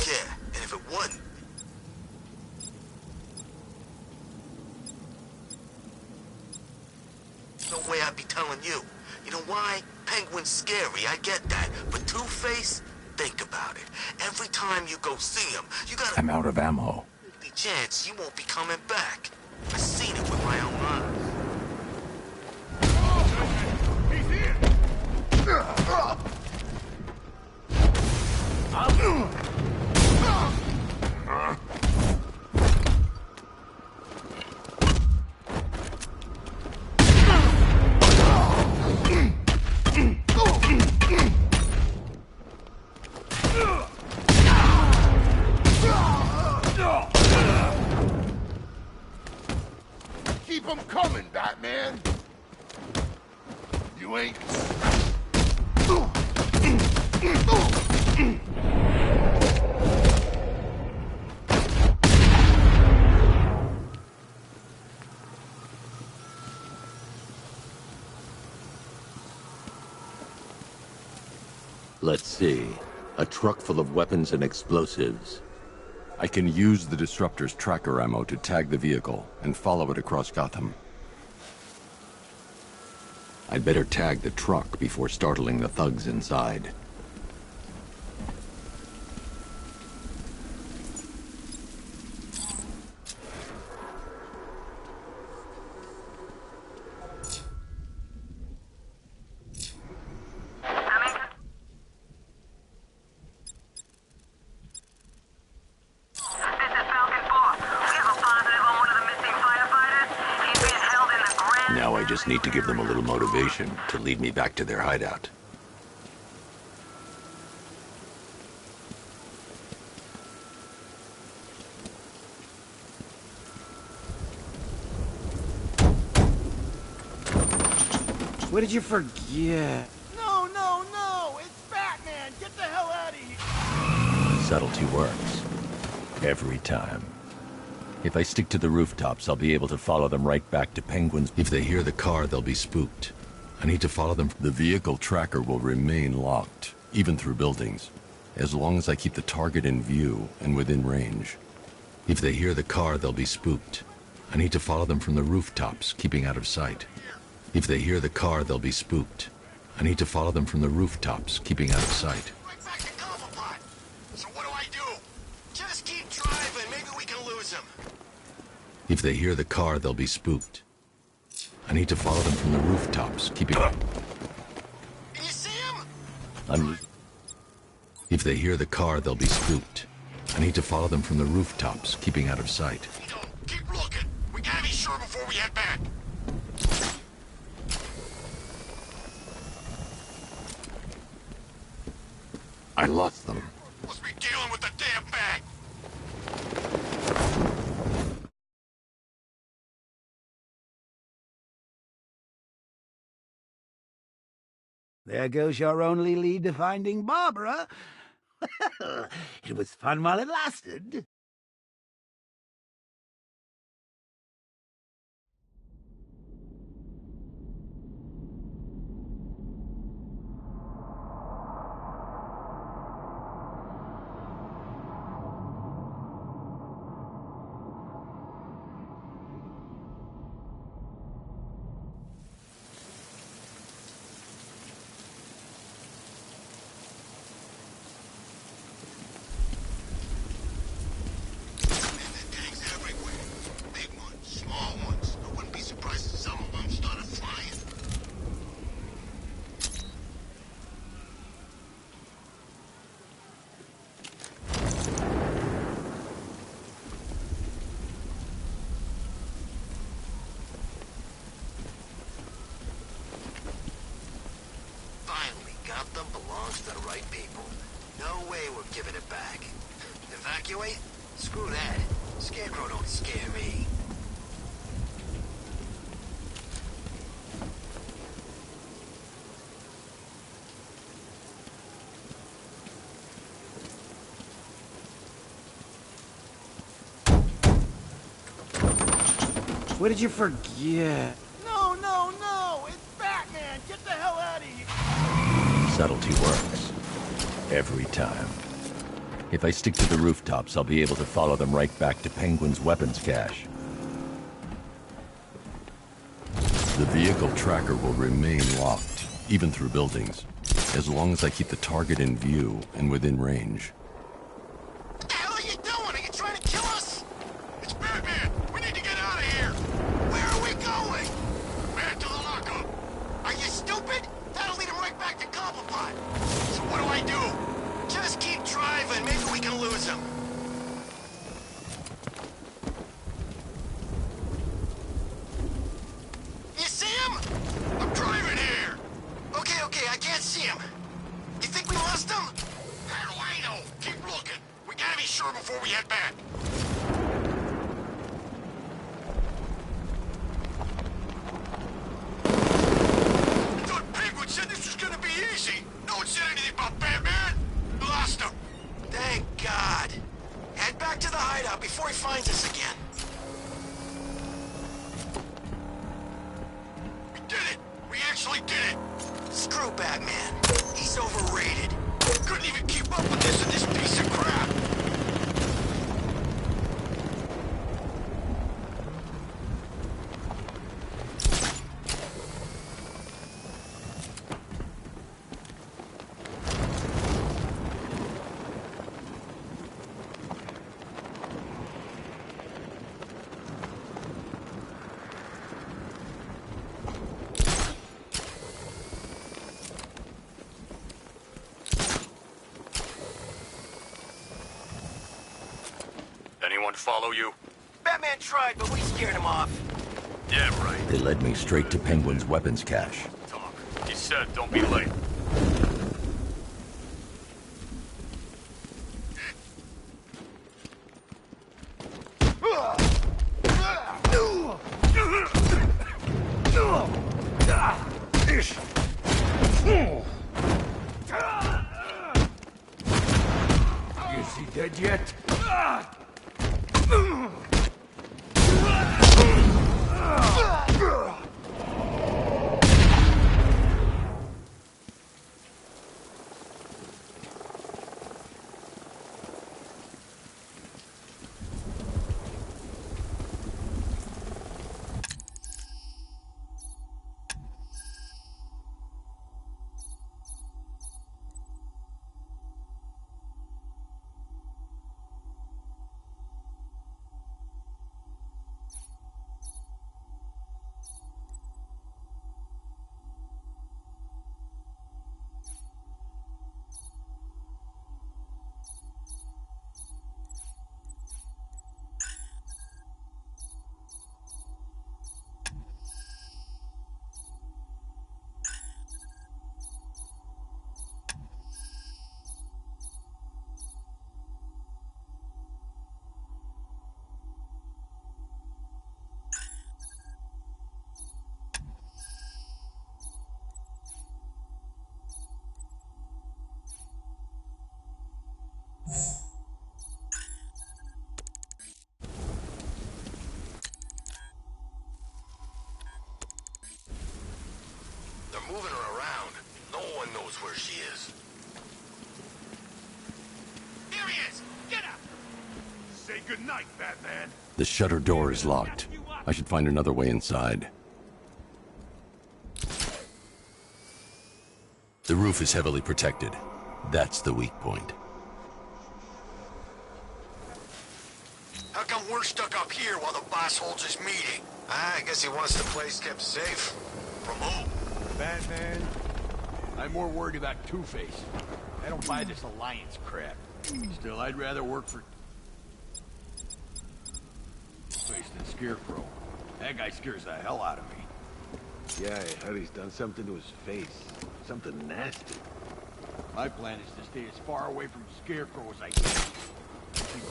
[SPEAKER 4] Yeah, and if it wasn't... no way I'd be telling you. You know why? Penguin's scary, I get that. But Two-Face? Think about it. Every time you go see him, you gotta...
[SPEAKER 6] I'm out of ammo.
[SPEAKER 4] The chance you won't be coming back. I've seen it with my own eyes.
[SPEAKER 13] He's here! Keep them coming, Batman! You ain't...
[SPEAKER 6] Let's see. A truck full of weapons and explosives. I can use the Disruptor's tracker ammo to tag the vehicle and follow it across Gotham. I'd better tag the truck before startling the thugs inside. just need to give them a little motivation to lead me back to their hideout.
[SPEAKER 14] What did you forget? No, no, no! It's Batman! Get the hell out of here!
[SPEAKER 6] Subtlety works. Every time. If I stick to the rooftops, I'll be able to follow them right back to Penguins. If they hear the car, they'll be spooked. I need to follow them. The vehicle tracker will remain locked, even through buildings, as long as I keep the target in view and within range. If they hear the car, they'll be spooked. I need to follow them from the rooftops, keeping out of sight. If they hear the car, they'll be spooked. I need to follow them from the rooftops, keeping out of sight.
[SPEAKER 4] Right back to Cobblepot. So what do I do? Just keep driving. Maybe we can lose him.
[SPEAKER 6] If they hear the car, they'll be spooked. I need to follow them from the rooftops, keeping... Can
[SPEAKER 4] you see him?
[SPEAKER 6] If they hear the car, they'll be spooked. I need to follow them from the rooftops, keeping out of sight.
[SPEAKER 4] Keep looking. We gotta be sure before we head back.
[SPEAKER 6] I lost them.
[SPEAKER 4] Must be dealing with the damn bag.
[SPEAKER 7] There goes your only lead to finding Barbara. It was fun while it lasted.
[SPEAKER 4] Gotham belongs to the right people. No way we're giving it back. Evacuate? Screw that. Scarecrow don't scare me.
[SPEAKER 14] What did you forget? No, no, no! It's Batman! Get the hell out of here!
[SPEAKER 6] Subtlety works. Every time. If I stick to the rooftops, I'll be able to follow them right back to Penguin's weapons cache. The vehicle tracker will remain locked, even through buildings, as long as I keep the target in view and within range.
[SPEAKER 4] What the hell are you doing? Are you trying to kill us? It's Batman! We need to get out of here! Where are we going? Back to the lockup! Are you stupid? That'll lead him right back to Cobblepot. So what do I do? Just keep driving. Maybe we can lose him. You see him? I'm driving here. Okay, I can't see him. You think we lost him? How do I know? Keep looking. We gotta be sure before we head back. Said this was gonna be easy. No one said anything about Batman. Lost him. Thank God. Head back to the hideout before he finds us again. We did it. We actually did it. Screw Batman. He's overrated. Couldn't even keep up with this in this piece of crap.
[SPEAKER 3] Anyone follow you?
[SPEAKER 4] Batman tried, but we scared him off.
[SPEAKER 12] Yeah, right.
[SPEAKER 6] They led me straight to Penguin's weapons cache.
[SPEAKER 12] Talk. He said, don't be late.
[SPEAKER 15] Is he dead yet?
[SPEAKER 4] They're moving her around. No one knows where she is.
[SPEAKER 12] Here he is! Get up! Say goodnight, Batman.
[SPEAKER 6] The shutter door is locked. I should find another way inside. The roof is heavily protected. That's the weak point.
[SPEAKER 4] How come we're stuck up here while the boss holds his meeting? I guess he wants the place kept safe. From who?
[SPEAKER 17] Batman. I'm more worried about Two-Face. I don't buy this alliance crap. Still, I'd rather work for Two-Face than Scarecrow. That guy scares the hell out of me.
[SPEAKER 18] Yeah, I heard he's done something to his face. Something nasty.
[SPEAKER 17] My plan is to stay as far away from Scarecrow as I can.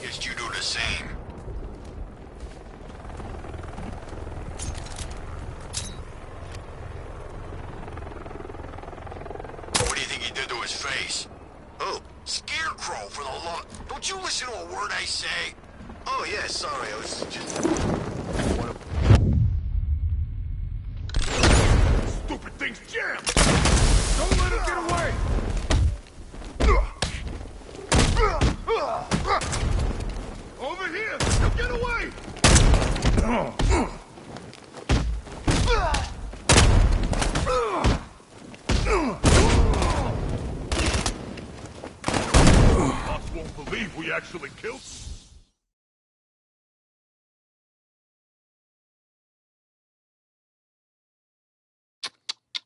[SPEAKER 4] Guess you do the same. What do you think he did to his face? Oh, Scarecrow, for the law. Don't you listen to a word I say? Oh, yeah, sorry, I was just...
[SPEAKER 12] Stupid thing's jammed!
[SPEAKER 15] Don't let him get away!
[SPEAKER 12] Over here! Get away! Boss won't believe we actually killed...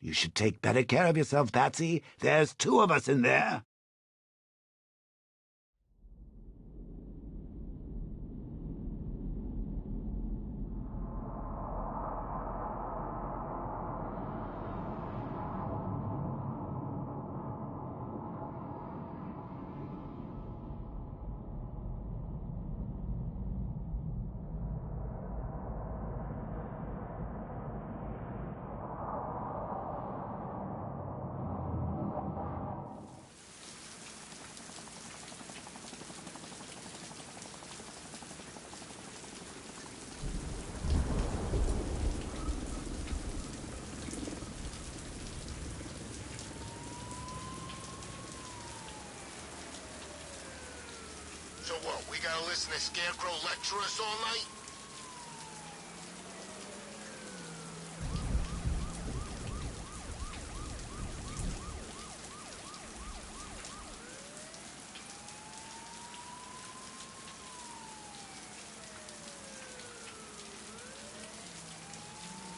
[SPEAKER 7] You should take better care of yourself, Patsy. There's two of us in there.
[SPEAKER 4] So what, we gotta listen to Scarecrow lecture us all night?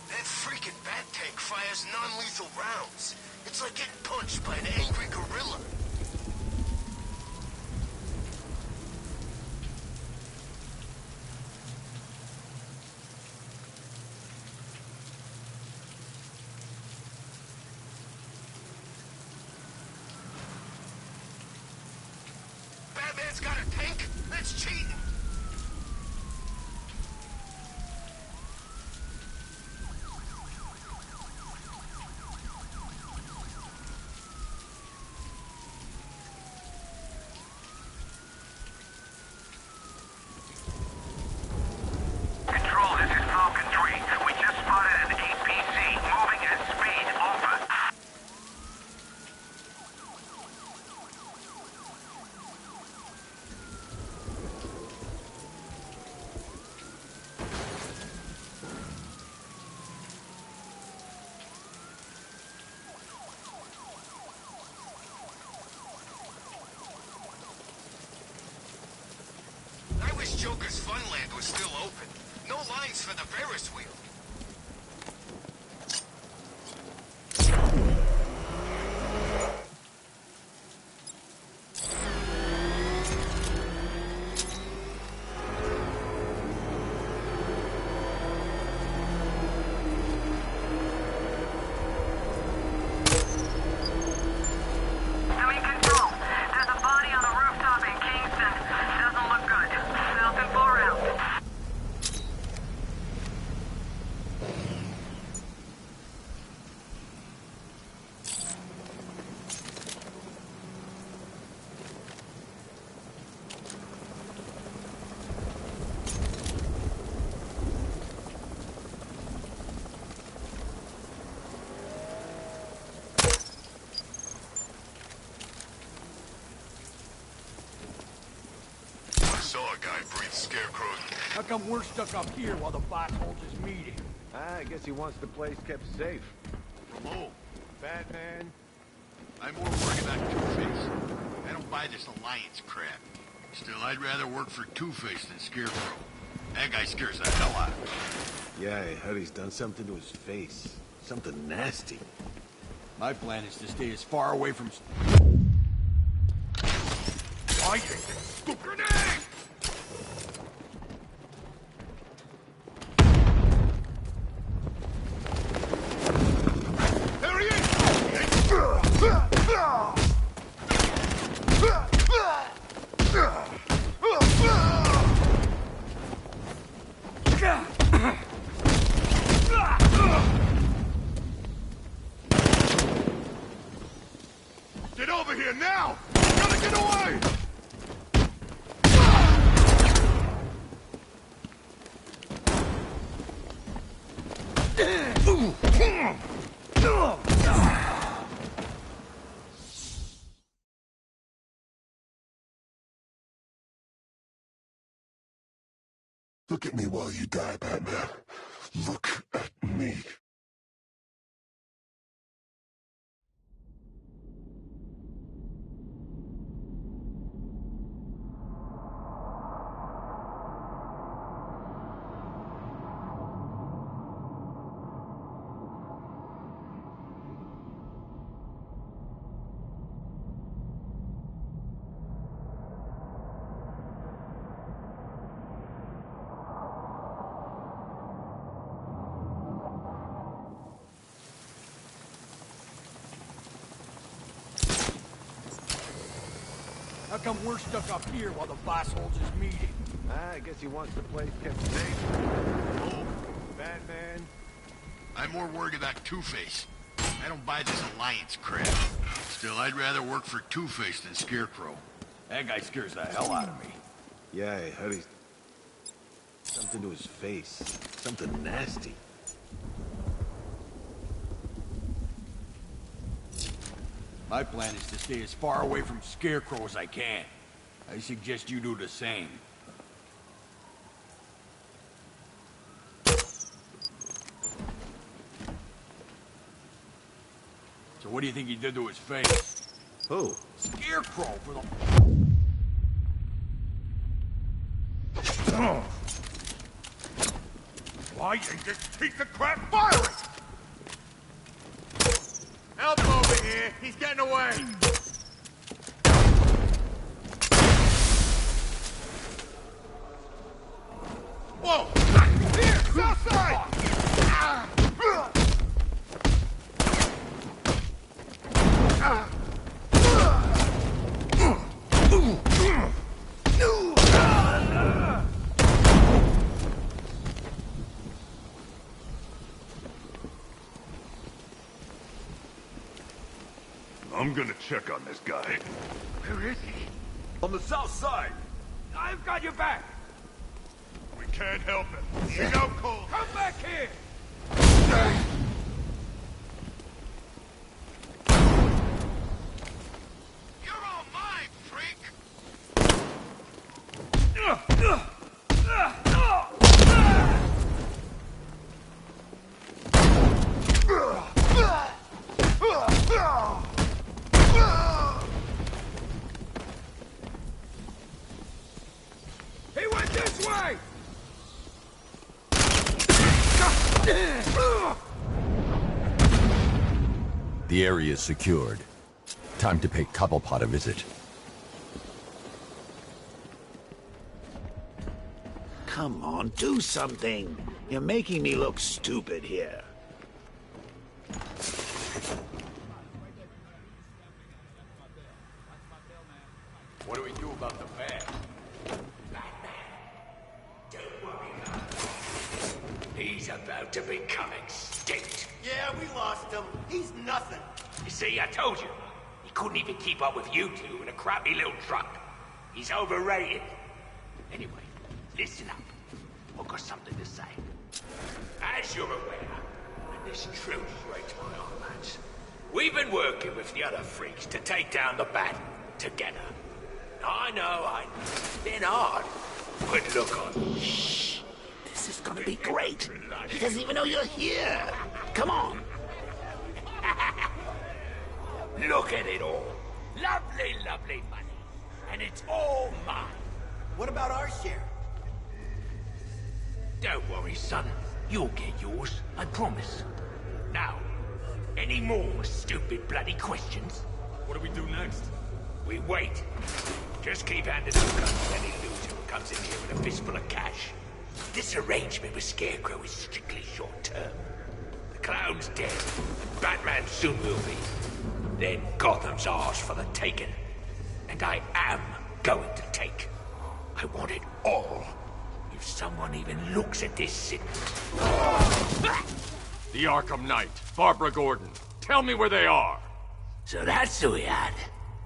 [SPEAKER 4] That freaking bat tank fires non-lethal rounds. It's like getting punched by an angry gorilla. door's still open. No lines for the Ferris wheel.
[SPEAKER 17] How come we're stuck up here while the boss holds his meeting?
[SPEAKER 18] I guess he wants the place kept safe.
[SPEAKER 17] Hello, Batman. I'm more worried about Two-Face. I don't buy this alliance crap. Still, I'd rather work for Two-Face than Scarecrow. That guy scares the hell out of me.
[SPEAKER 18] Yeah, I heard he's done something to his face. Something nasty.
[SPEAKER 17] My plan is to stay as far away from... I think it's grenade!
[SPEAKER 13] Get over here now! Gotta get away!
[SPEAKER 2] Look at me while you die, Batman. Look at me.
[SPEAKER 17] How come we're stuck up here while the boss holds his meeting?
[SPEAKER 18] I guess he wants the place kept safe.
[SPEAKER 17] Oh, Batman. I'm more worried about Two-Face. I don't buy this alliance crap. Still, I'd rather work for Two-Face than Scarecrow. That guy scares the hell out of me.
[SPEAKER 18] Yeah, I heard he's... something to his face. Something nasty.
[SPEAKER 17] My plan is to stay as far away from Scarecrow as I can. I suggest you do the same. So what do you think he did to his face?
[SPEAKER 18] Who?
[SPEAKER 17] Scarecrow for the...
[SPEAKER 13] Why ain't this piece of crap firing? Help him over here. He's getting away. Whoa! Here, south side! I'm gonna check on this guy.
[SPEAKER 17] Where is he?
[SPEAKER 13] On the south side.
[SPEAKER 17] I've got your back.
[SPEAKER 13] We can't help it. You go, Cole.
[SPEAKER 17] Come back here!
[SPEAKER 13] You're all mine, freak!
[SPEAKER 17] He went this way!
[SPEAKER 6] The area is secured. Time to pay Cobblepot a visit.
[SPEAKER 7] Come on, do something. You're making me look stupid here.
[SPEAKER 15] What do we do about the bag?
[SPEAKER 19] He's about to become extinct.
[SPEAKER 14] Yeah, we lost him. He's nothing.
[SPEAKER 19] You see, I told you. He couldn't even keep up with you two in a crappy little truck. He's overrated. Anyway, listen up. I've got something to say. As you're aware, and this truly breaks my heart, lads, we've been working with the other freaks to take down the Bat together. I know, it's been hard. But look on.
[SPEAKER 7] Shh. This is gonna be great. He doesn't even know you're here. Come on.
[SPEAKER 19] Look at it all. Lovely, lovely money. And it's all mine.
[SPEAKER 14] What about our share?
[SPEAKER 19] Don't worry, son. You'll get yours, I promise. Now, any more stupid bloody questions?
[SPEAKER 15] What do we do next?
[SPEAKER 19] We wait. Just keep handing out guns to any loser who comes in here with a fistful of cash. This arrangement with Scarecrow is strictly short-term. The Clown's dead. Batman soon will be. Then Gotham's ours for the taking. And I am going to take. I want it all. If someone even looks at this city.
[SPEAKER 1] The Arkham Knight, Barbara Gordon. Tell me where they are.
[SPEAKER 19] So that's who we had.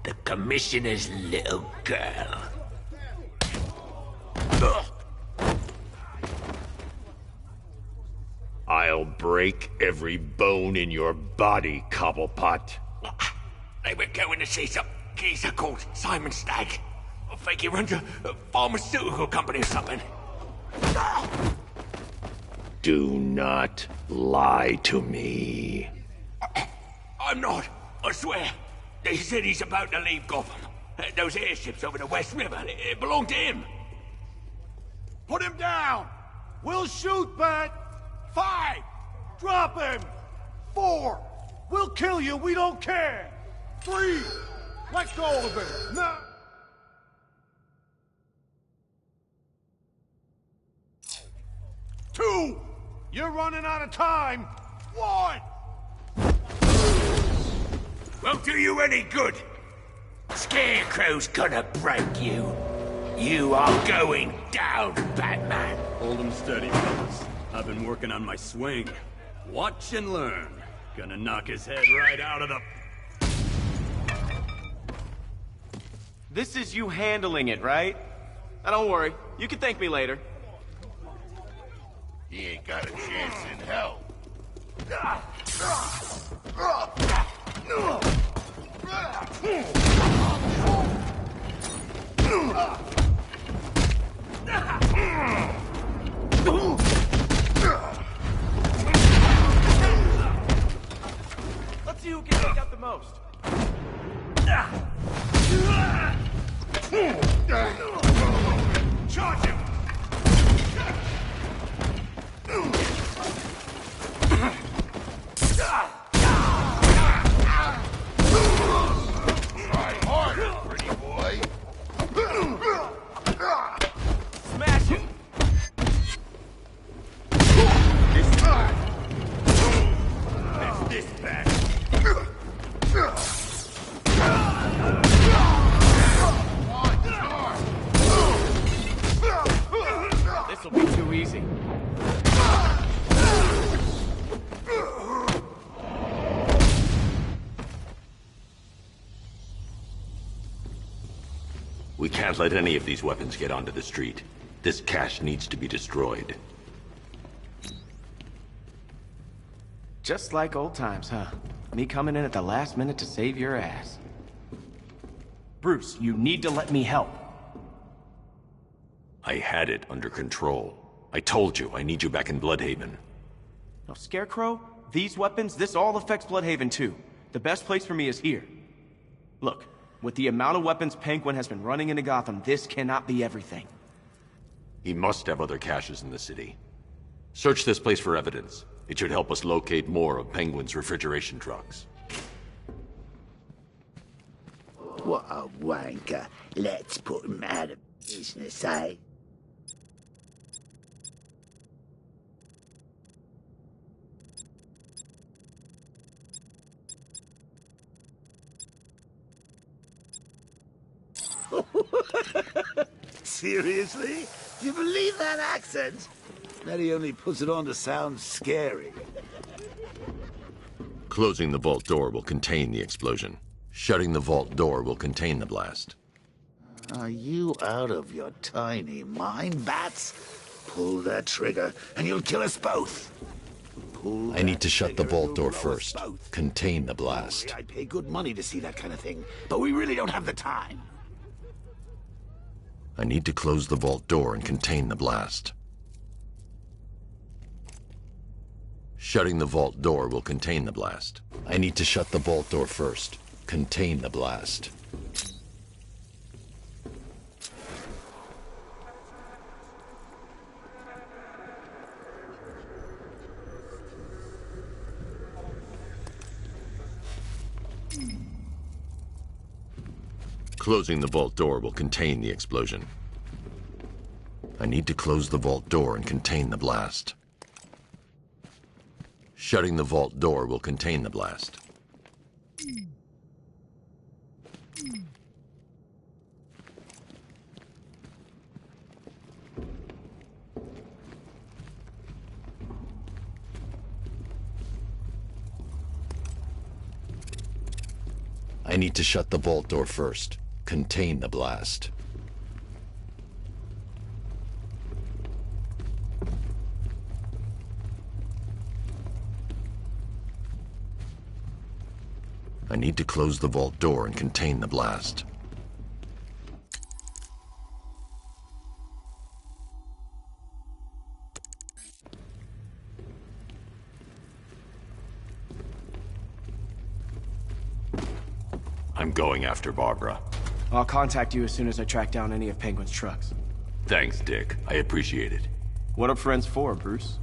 [SPEAKER 19] The Commissioner's little girl.
[SPEAKER 20] I'll break every bone in your body, Cobblepot.
[SPEAKER 19] They were going to see some geezer called Simon Stagg. I think he runs a pharmaceutical company or something.
[SPEAKER 20] Do not lie to me.
[SPEAKER 19] I'm not, I swear. They said he's about to leave Gotham. Those airships over the West River, it belonged to him.
[SPEAKER 14] Put him down! We'll shoot, Bat! 5! Drop him! 4! We'll kill you, we don't care! 3! Let go of him! No! Two! You're running out of time! 1!
[SPEAKER 19] Won't do you any good. Scarecrow's gonna break you. You are going down, Batman.
[SPEAKER 15] Hold him steady, fellas. I've been working on my swing. Watch and learn. Gonna knock his head right out of the...
[SPEAKER 16] This is you handling it, right? Now don't worry. You can thank me later.
[SPEAKER 17] He ain't got a chance in hell.
[SPEAKER 16] Let's see who can take out the most.
[SPEAKER 14] Charge him!
[SPEAKER 17] Try harder, pretty boy.
[SPEAKER 16] Smash him!
[SPEAKER 15] That's this back.
[SPEAKER 16] This'll be too easy.
[SPEAKER 1] We can't let any of these weapons get onto the street. This cache needs to be destroyed.
[SPEAKER 16] Just like old times, huh? Me coming in at the last minute to save your ass. Bruce, you need to let me help.
[SPEAKER 1] I had it under control. I told you, I need you back in Bloodhaven.
[SPEAKER 16] Now, Scarecrow, these weapons, this all affects Bloodhaven too. The best place for me is here. Look, with the amount of weapons Penguin has been running into Gotham, this cannot be everything.
[SPEAKER 1] He must have other caches in the city. Search this place for evidence. It should help us locate more of Penguin's refrigeration trucks.
[SPEAKER 7] What a wanker. Let's put him out of business, eh? Seriously? You believe that accent? That he only puts it on to sound scary.
[SPEAKER 6] Closing the vault door will contain the explosion. Shutting the vault door will contain the blast.
[SPEAKER 7] Are you out of your tiny mind, Bats? Pull that trigger, and you'll kill us both.
[SPEAKER 6] I need to shut the vault door first. Contain the blast.
[SPEAKER 7] I'd pay good money to see that kind of thing, but we really don't have the time.
[SPEAKER 6] I need to close the vault door and contain the blast. Shutting the vault door will contain the blast. I need to shut the vault door first. Contain the blast. Closing the vault door will contain the explosion. I need to close the vault door and contain the blast. Shutting the vault door will contain the blast. I need to shut the vault door first. Contain the blast. I need to close the vault door and contain the blast. I'm going after Barbara.
[SPEAKER 16] I'll contact you as soon as I track down any of Penguin's trucks.
[SPEAKER 6] Thanks, Dick. I appreciate it.
[SPEAKER 16] What are friends for, Bruce?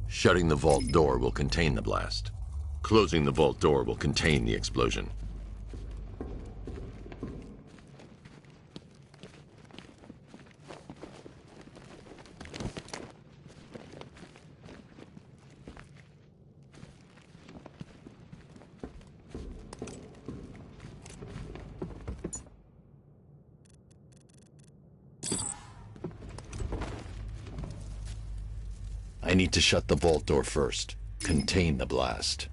[SPEAKER 6] Shutting the vault door will contain the blast. Closing the vault door will contain the explosion. I need to shut the vault door first. Contain the blast.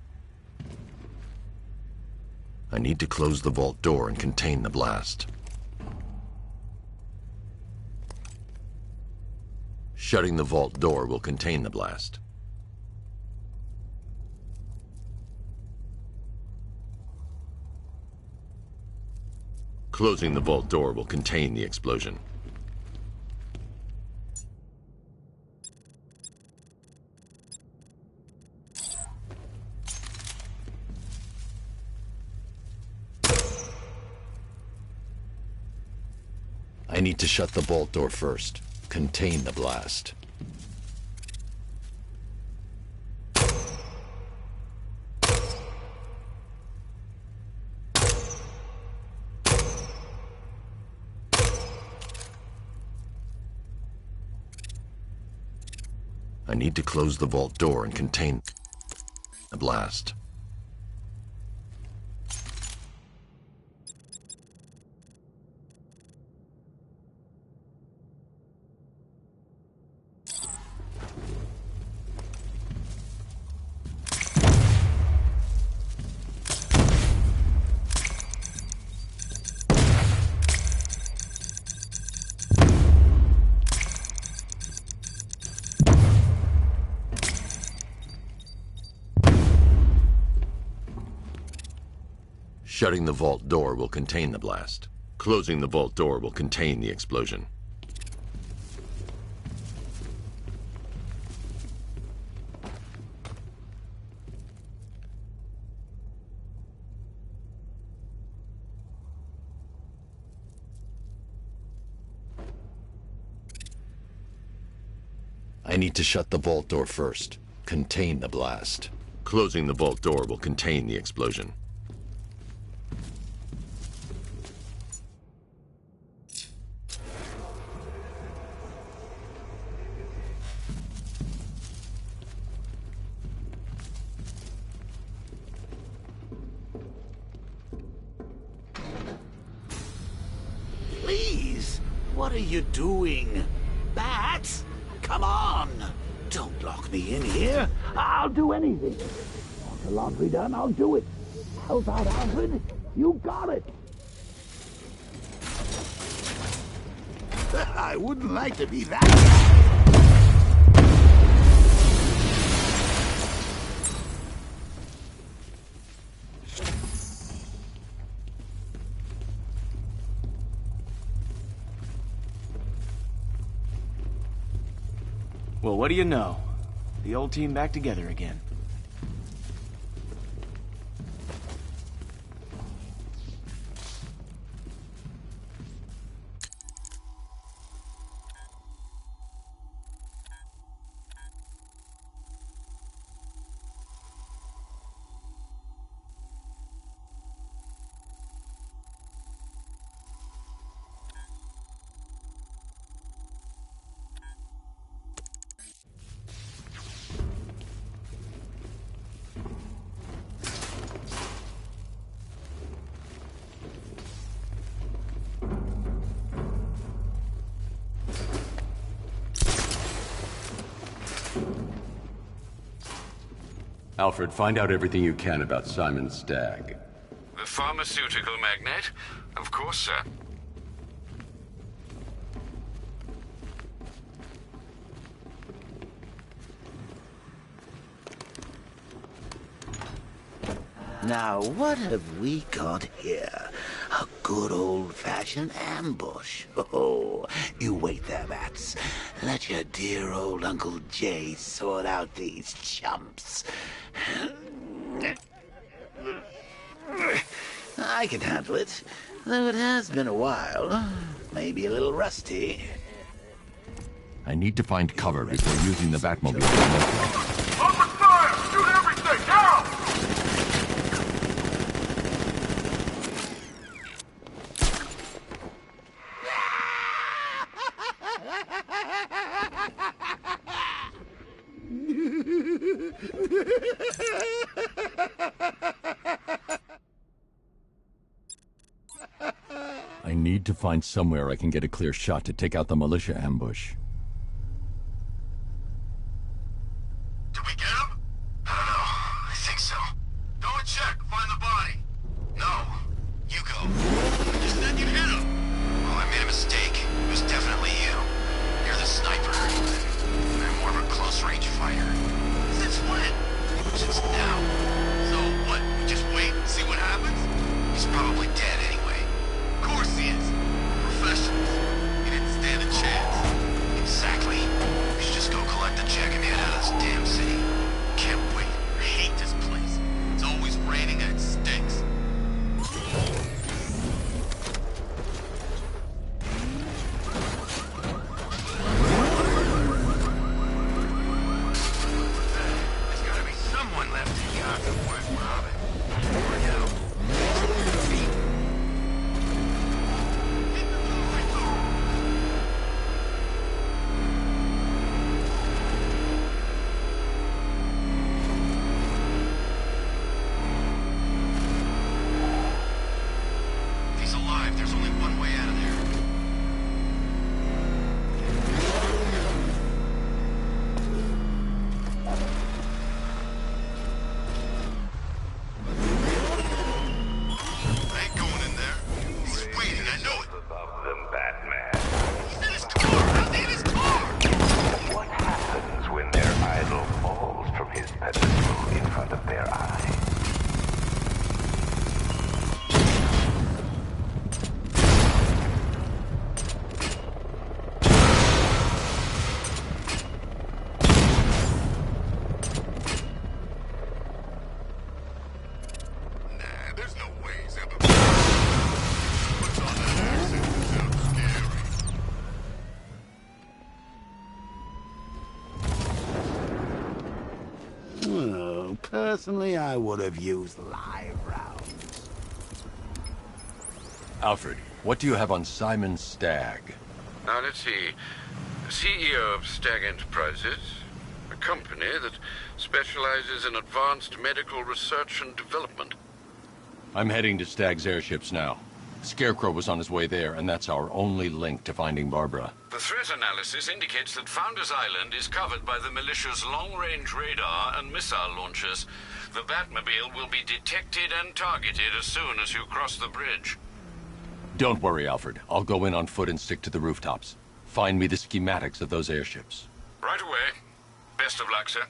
[SPEAKER 6] I need to close the vault door and contain the blast. Shutting the vault door will contain the blast. Closing the vault door will contain the explosion. I need to shut the vault door first. Contain the blast. I need to close the vault door and contain the blast. Shutting the vault door will contain the blast. Closing the vault door will contain the explosion. I need to shut the vault door first. Contain the blast. Closing the vault door will contain the explosion.
[SPEAKER 7] Please, what are you doing? Bats? Come on! Don't lock me in here. I'll do anything. Want the laundry done? I'll do it. Help out, Alfred? You got it. I wouldn't like to be that guy.
[SPEAKER 16] Well, what do you know? The old team back together again.
[SPEAKER 21] Alfred, find out everything you can about Simon Stagg.
[SPEAKER 3] The pharmaceutical magnate? Of course, sir.
[SPEAKER 7] Now, what have we got here? A good old-fashioned ambush. Oh, you wait there, Bats. Let your dear old Uncle Jay sort out these chumps. I can handle it, though it has been a while. Maybe a little rusty.
[SPEAKER 6] I need to find cover before using the Batmobile.
[SPEAKER 13] Open fire! Shoot everything! Now!
[SPEAKER 6] I need to find somewhere I can get a clear shot to take out the militia ambush.
[SPEAKER 4] Did we get him? I don't know. I think so. Go and check. Find the body. No. You go. You said you'd hit him. Oh, I made a mistake. It was definitely you. You're the sniper. I'm more of a close-range fighter. Since when? Since now. So what? We just wait and see what happens? He's probably dead anyway. Of course he is. Professionals. He didn't stand a chance. He
[SPEAKER 7] Oh, personally, I would have used live rounds.
[SPEAKER 6] Alfred, what do you have on Simon Stagg?
[SPEAKER 3] Now, let's see. CEO of Stagg Enterprises, a company that specializes in advanced medical research and development.
[SPEAKER 6] I'm heading to Stagg's airships now. Scarecrow was on his way there, and that's our only link to finding Barbara.
[SPEAKER 3] The threat analysis indicates that Founders Island is covered by the militia's long-range radar and missile launchers. The Batmobile will be detected and targeted as soon as you cross the bridge.
[SPEAKER 6] Don't worry, Alfred. I'll go in on foot and stick to the rooftops. Find me the schematics of those airships.
[SPEAKER 3] Right away. Best of luck, sir.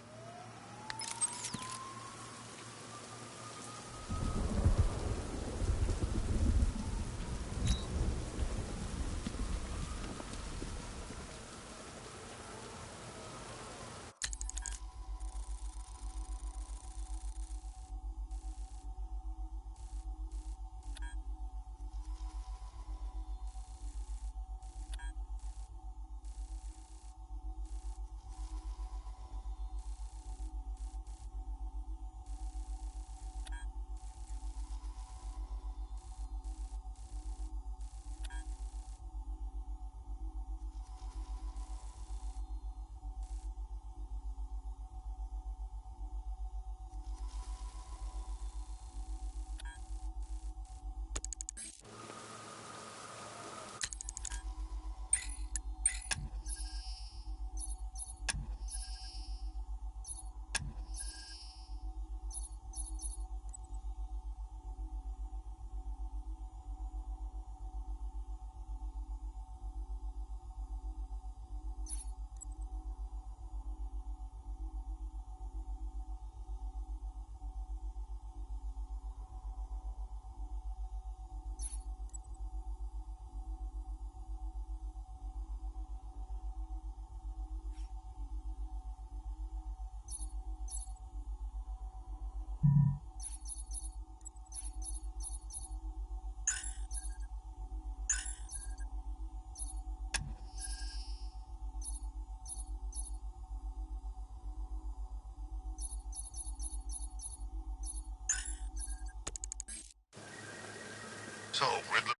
[SPEAKER 13] So, Riddler